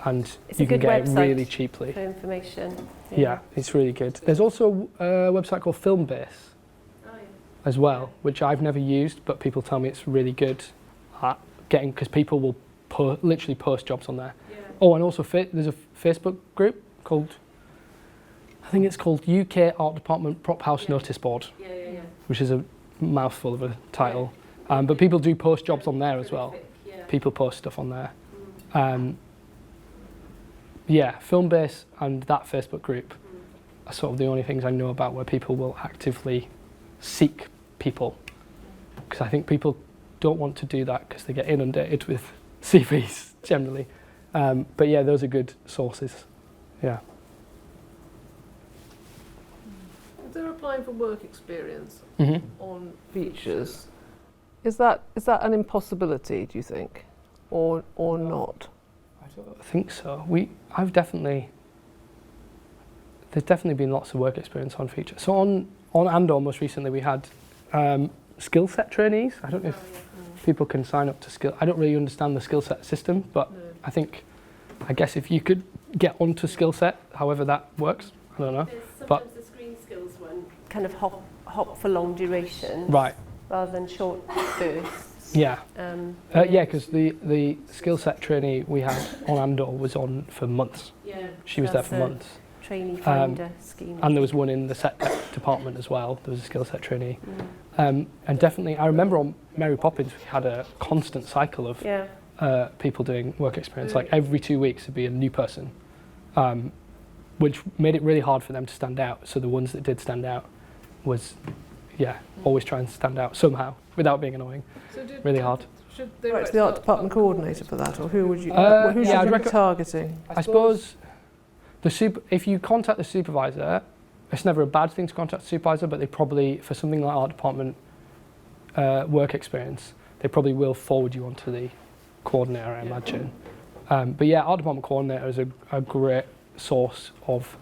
And it's you can get it really cheaply. For information. Yeah, it's really good. There's also a website called Filmbase as well, which I've never used, but people tell me it's really good at getting, because people will literally post jobs on there. Yeah. Oh, and also there's a Facebook group called, I think it's called UK Art Department Prop House Notice Board, which is a mouthful of a title. But people do post jobs on there as well. People post stuff on there. Filmbase and that Facebook group are sort of the only things I know about where people will actively seek people. Because I think people don't want to do that because they get inundated with CVs generally. But those are good sources. Yeah. If they're applying for work experience on features, is that an impossibility, do you think, or not? I don't think so. I've definitely there's definitely been lots of work experience on features. So on Andor, most recently, we had skill set trainees. I don't know if people can sign up to skill. I don't really understand the skill set system, but I guess if you could get onto skill set, however that works, I don't know. Sometimes the screen skills one kind of hop for long duration, right, rather than short bursts. Yeah. Because the skill set trainee we had on Andor was on for months. Yeah. She was there for months. Trainee finder scheme. And there was one in the set department as well. There was a skill set trainee. And definitely, I remember on Mary Poppins we had a constant cycle of people doing work experience. Like every 2 weeks there'd be a new person, which made it really hard for them to stand out. So the ones that did stand out was, always try and stand out somehow without being annoying. So really hard. Should they the art department coordinator for that, or who would you? Who should you be targeting? I suppose if you contact the supervisor, it's never a bad thing to contact the supervisor, but they probably, for something like art department work experience, they probably will forward you onto the coordinator, I imagine. But yeah, art department coordinator is a great source of,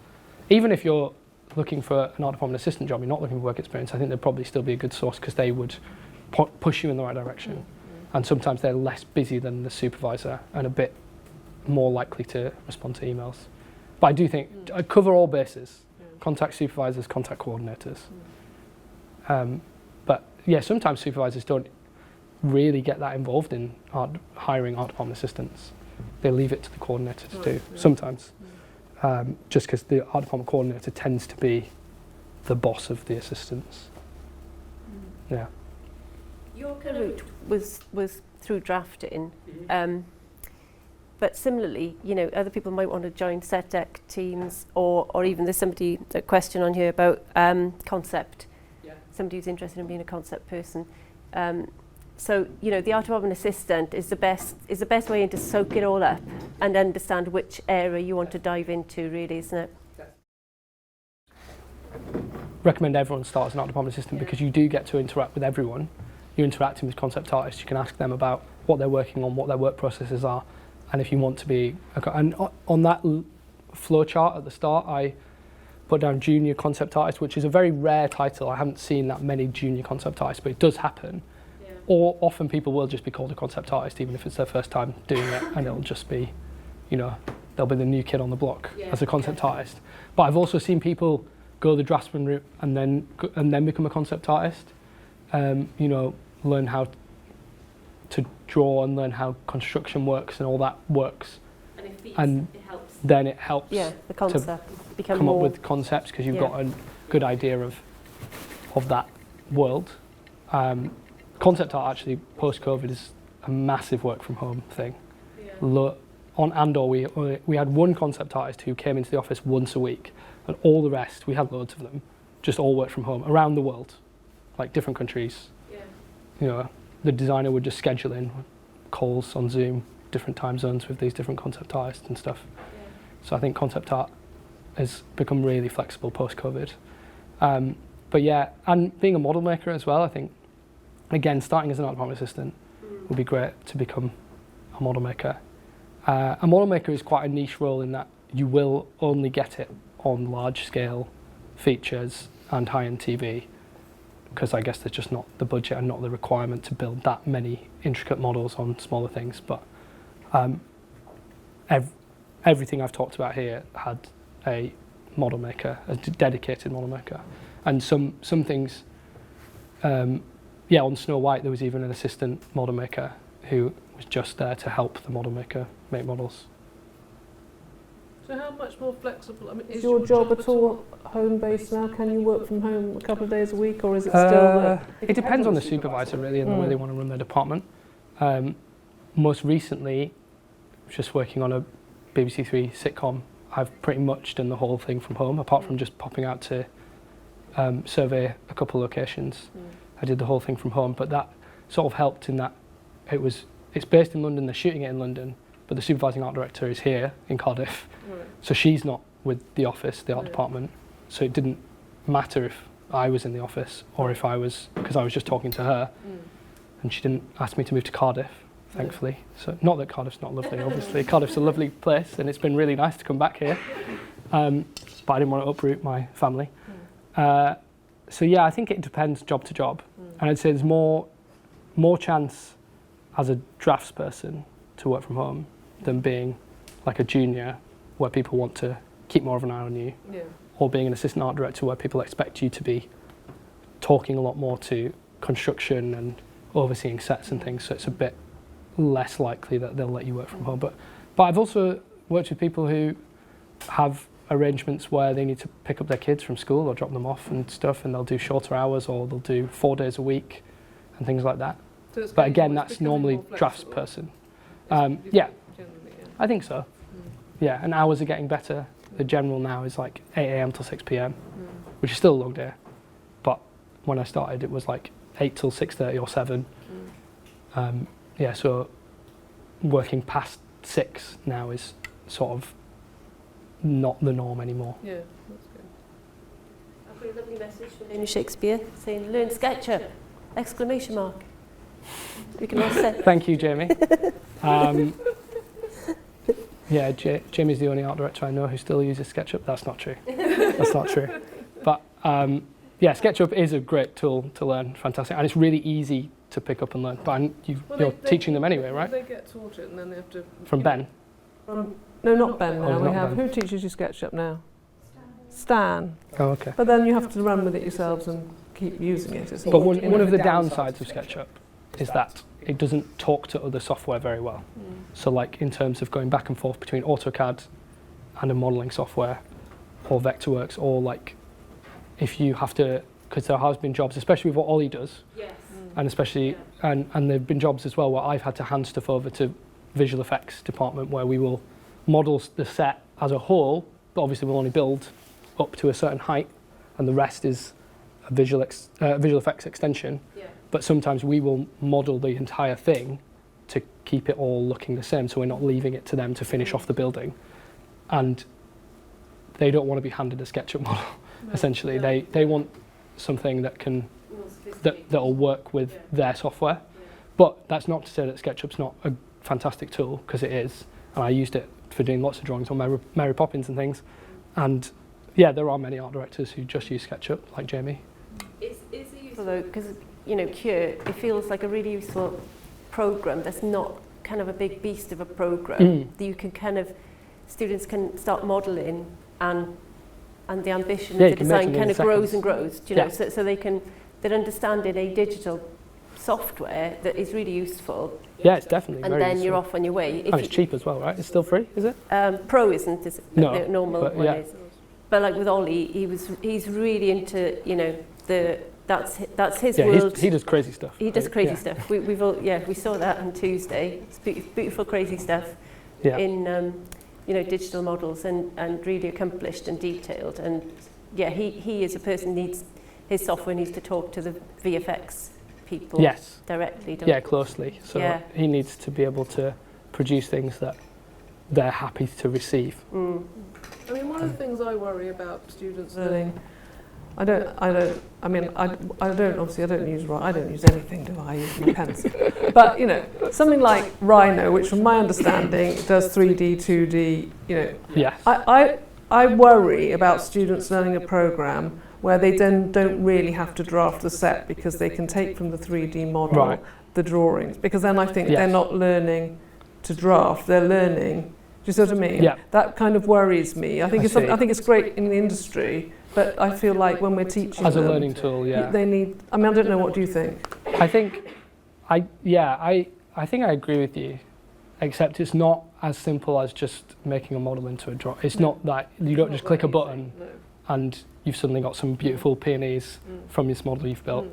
even if you're looking for an art department assistant job, you're not looking for work experience, I think they'd probably still be a good source because they would push you in the right direction. And sometimes they're less busy than the supervisor and a bit more likely to respond to emails. But I do think, I cover all bases. Contact supervisors, contact coordinators. But yeah, sometimes supervisors don't really get that involved in hiring art department assistants. They leave it to the coordinator to do, sometimes. Just because the art department coordinator tends to be the boss of the assistants. Yeah. Your kind of route was through drafting. But similarly, other people might want to join set deck teams, or even there's a question on here about concept. Yeah. Somebody who's interested in being a concept person. So the art department assistant is the best way to soak it all up and understand which area you want to dive into, really, isn't it? Recommend everyone start as an art department assistant because you do get to interact with everyone. You're interacting with concept artists. You can ask them about what they're working on, what their work processes are. And if you want to be, and on that flow chart at the start, I put down junior concept artist, which is a very rare title. I haven't seen that many junior concept artists, but it does happen. Yeah. Or often people will just be called a concept artist, even if it's their first time doing it, and it'll just be, they'll be the new kid on the block as a concept artist. But I've also seen people go the draftsman route and then become a concept artist. Learn how to draw and learn how construction works and all that works, and it helps. Then it helps the concept to come up with concepts because you've got a good idea of that world. Concept art actually post-COVID is a massive work from home thing. On Andor we had one concept artist who came into the office once a week, and all the rest, we had loads of them, just all work from home around the world, like different countries. The designer would just schedule in calls on Zoom, different time zones with these different concept artists and stuff. So I think concept art has become really flexible post-COVID. But yeah, and being a model maker as well, I think, again, starting as an art department assistant would be great to become a model maker. A model maker is quite a niche role in that you will only get it on large-scale features and high-end TV, because I guess there's just not the budget and not the requirement to build that many intricate models on smaller things. But everything I've talked about here had a model maker, a dedicated model maker. And some things, on Snow White there was even an assistant model maker who was just there to help the model maker make models. So how much more flexible? I mean, is your job at all home-based now? Can you work from home a couple of days a week, or is it still? It depends on the supervisor really and the way they want to run their department. Most recently, just working on a BBC Three sitcom, I've pretty much done the whole thing from home, apart from just popping out to survey a couple of locations. I did the whole thing from home, but that sort of helped in that it's based in London, they're shooting it in London, but the supervising art director is here in Cardiff. So she's not with the office, the art department. So it didn't matter if I was in the office or if I was, because I was just talking to her. And she didn't ask me to move to Cardiff, thankfully. So not that Cardiff's not lovely, obviously. Cardiff's a lovely place and it's been really nice to come back here. but I didn't want to uproot my family. So yeah, I think it depends job to job. And I'd say there's more chance as a drafts person to work from home than being like a junior where people want to keep more of an eye on you, or being an assistant art director where people expect you to be talking a lot more to construction and overseeing sets and things, so it's a bit less likely that they'll let you work from home. But I've also worked with people who have arrangements where they need to pick up their kids from school or drop them off and stuff, and they'll do shorter hours, or they'll do 4 days a week and things like that. So but again, that's normally drafts person. Yeah, I think so. Yeah, and hours are getting better. The general now is like 8 a.m. till 6 p.m, which is still a long day. But when I started, it was like 8 till 6:30 or 7. Yeah, so working past 6 now is sort of not the norm anymore. Yeah, that's good. I've got a lovely message from Lena Shakespeare saying, "Learn SketchUp!" Exclamation mark. We can all say. Thank you, Jamie. Yeah, Jamie's the only art director I know who still uses SketchUp. That's not true. That's not true. But yeah, SketchUp is a great tool to learn. Fantastic, and it's really easy to pick up and learn. But you're teaching them anyway, right? They get taught it, and then they have to. From Ben. No, not Ben now. Oh, We have Ben. who teaches you SketchUp now? Stan. Oh, okay. But then you have to run with it yourselves and keep using it. It's But one of the downsides of SketchUp is that it doesn't talk to other software very well. So like in terms of going back and forth between AutoCAD and a modelling software, or Vectorworks, or like if you have to, because there has been jobs, especially with what Ollie does, and especially, and there have been jobs as well where I've had to hand stuff over to visual effects department where we will model the set as a whole, but obviously we'll only build up to a certain height, and the rest is a visual effects extension. But sometimes we will model the entire thing to keep it all looking the same, so we're not leaving it to them to finish off the building. And they don't want to be handed a SketchUp model. Essentially, they want something that can that'll work with their software. But that's not to say that SketchUp's not a fantastic tool, because it is, and I used it for doing lots of drawings on Mary Poppins and things. And yeah, there are many art directors who just use SketchUp, like Jamie. Is it useful though, because Cure, it feels like a really useful program that's not kind of a big beast of a program that you can kind of, students can start modelling, and the ambition of the design kind of grows and grows, do you know, so they're understanding a digital software that is really useful. Yeah, it's definitely and very then useful. you're off on your way. And it's cheap as well, right? It's still free, is it? Pro isn't, is it? No, the normal but one yeah. is. But like with Ollie, he's really into, that's his world. He does crazy stuff. He does crazy stuff. We saw that on Tuesday. It's beautiful, crazy stuff in digital models, and really accomplished and detailed. And yeah, he is a person his software needs to talk to the VFX people directly. Closely. So he needs to be able to produce things that they're happy to receive. I mean, one of the things I worry about students learning. I don't use anything, do I? I use my pencil. But, something like Rhino, which from my understanding does 3D, 2D, I worry about students learning a program where they then don't really have to draft the set, because they can take from the 3D model the drawings, because then I think they're not learning to draft, they're learning. Do you see what I mean? Yeah. That kind of worries me. I think it's great in the industry, but I feel like when we're teaching as a them, learning tool, they need. I mean, I don't know. What do you think? I think I agree with you, except it's not as simple as just making a model into a draw. It's not that you don't just click a button and you've suddenly got some beautiful peonies from this model you've built.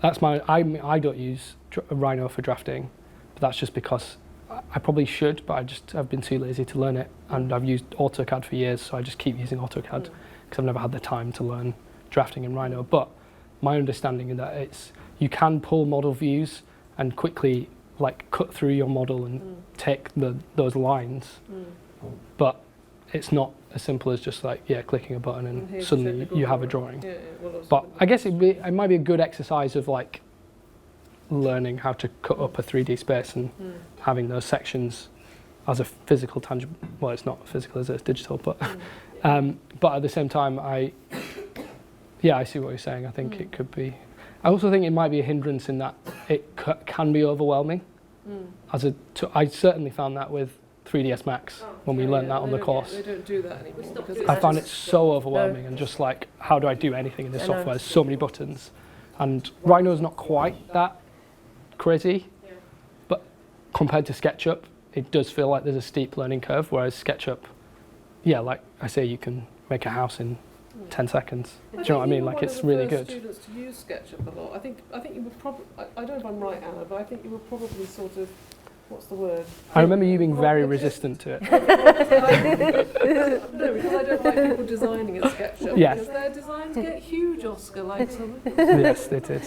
That's I don't use Rhino for drafting, but that's just because I probably should, but I've been too lazy to learn it, and I've used AutoCAD for years, so I just keep using AutoCAD because I've never had the time to learn drafting in Rhino. But my understanding is that you can pull model views and quickly cut through your model and take those lines, but it's not as simple as just clicking a button and suddenly you have a drawing. But I guess it might be a good exercise of learning how to cut up a 3D space and having those sections as a physical tangible. Well, it's not physical as it's digital, but But at the same time, I see what you're saying. I think it could be. I also think it might be a hindrance in that it can be overwhelming. I certainly found that with 3ds Max when we learned that on the course. They don't do that anymore. I found it so overwhelming and just like, how do I do anything in this software? There's so many buttons. And Rhino's not quite that crazy, but compared to SketchUp, it does feel like there's a steep learning curve, whereas SketchUp, like I say, you can make a house in 10 seconds. Do you know what I mean? Like, it's really good. Students to use SketchUp a lot. I think you were probably. I don't know if I'm right, Anna, but I think you were probably sort of. What's the word? I remember you being very resistant to it. No, because I don't like people designing in SketchUp. Yes. Because their designs get huge, Oscar, like some. Yes, they did.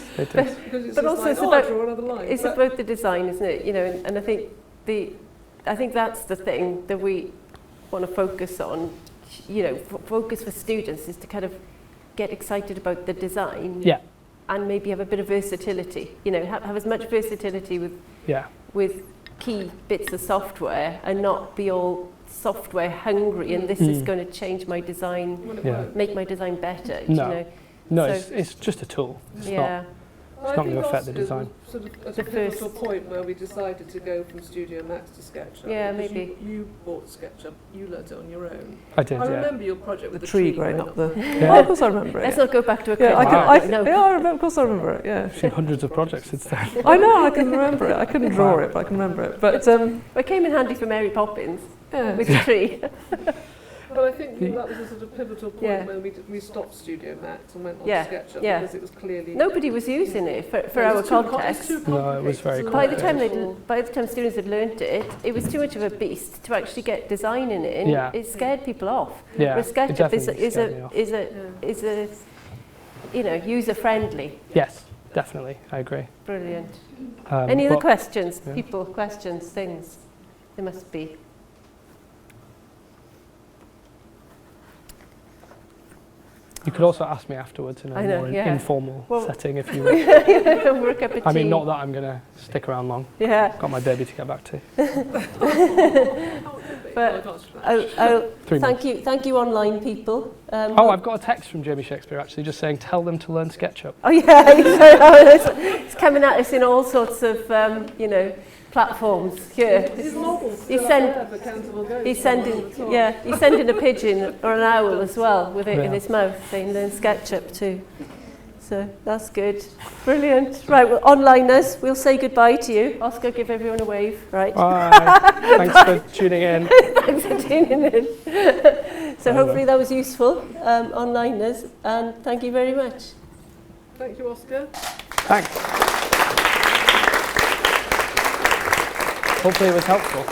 But also, it's about the design, isn't it? You know, and I think that's the thing that we want to focus on. You know, focus for students is to kind of get excited about the design. Yeah. And maybe have a bit of versatility. You know, have as much versatility with key bits of software and not be all software hungry and this is going to change my design, make my design better. No, it's just a tool. It's not going to affect the design. Sort of at the pivotal point where we decided to go from Studio Max to SketchUp. Yeah, maybe. You bought SketchUp, you learnt it on your own. I did, I remember your project with the tree growing up the... Yeah. Oh, of course I remember it. Let's not go back to a I remember, of course I remember it, yeah. I've seen hundreds of projects since then. I know, I can remember it. I couldn't draw it, but I can remember it. But it came in handy for Mary Poppins with the tree. But I think that was a sort of pivotal point when we stopped Studio Max and went on to SketchUp because it was clearly... Nobody was using it for our context. No, it was very By the time students had learnt it, it was too much of a beast to actually get designing in. Yeah. It scared people off. Yeah, Whereas SketchUp is a user friendly. Yes, definitely, I agree. Brilliant. Any other questions? People, questions, things? There must be. You could also ask me afterwards in a more informal setting if you wish. I mean, not that I'm going to stick around long. Yeah. Got my baby to get back to. But thank you online people. I've got a text from Jamie Shakespeare actually just saying, tell them to learn SketchUp. Oh yeah, it's coming at us in all sorts of, platforms here. He's sending a pigeon or an owl as well with it in his mouth, saying learn SketchUp too. So that's good. Brilliant. Right, well, onliners, we'll say goodbye to you. Oscar, give everyone a wave. Right. Bye. Thanks for tuning in. Thanks for tuning in. So hopefully that was useful, onliners, and thank you very much. Thank you, Oscar. Thanks. Hopefully it was helpful.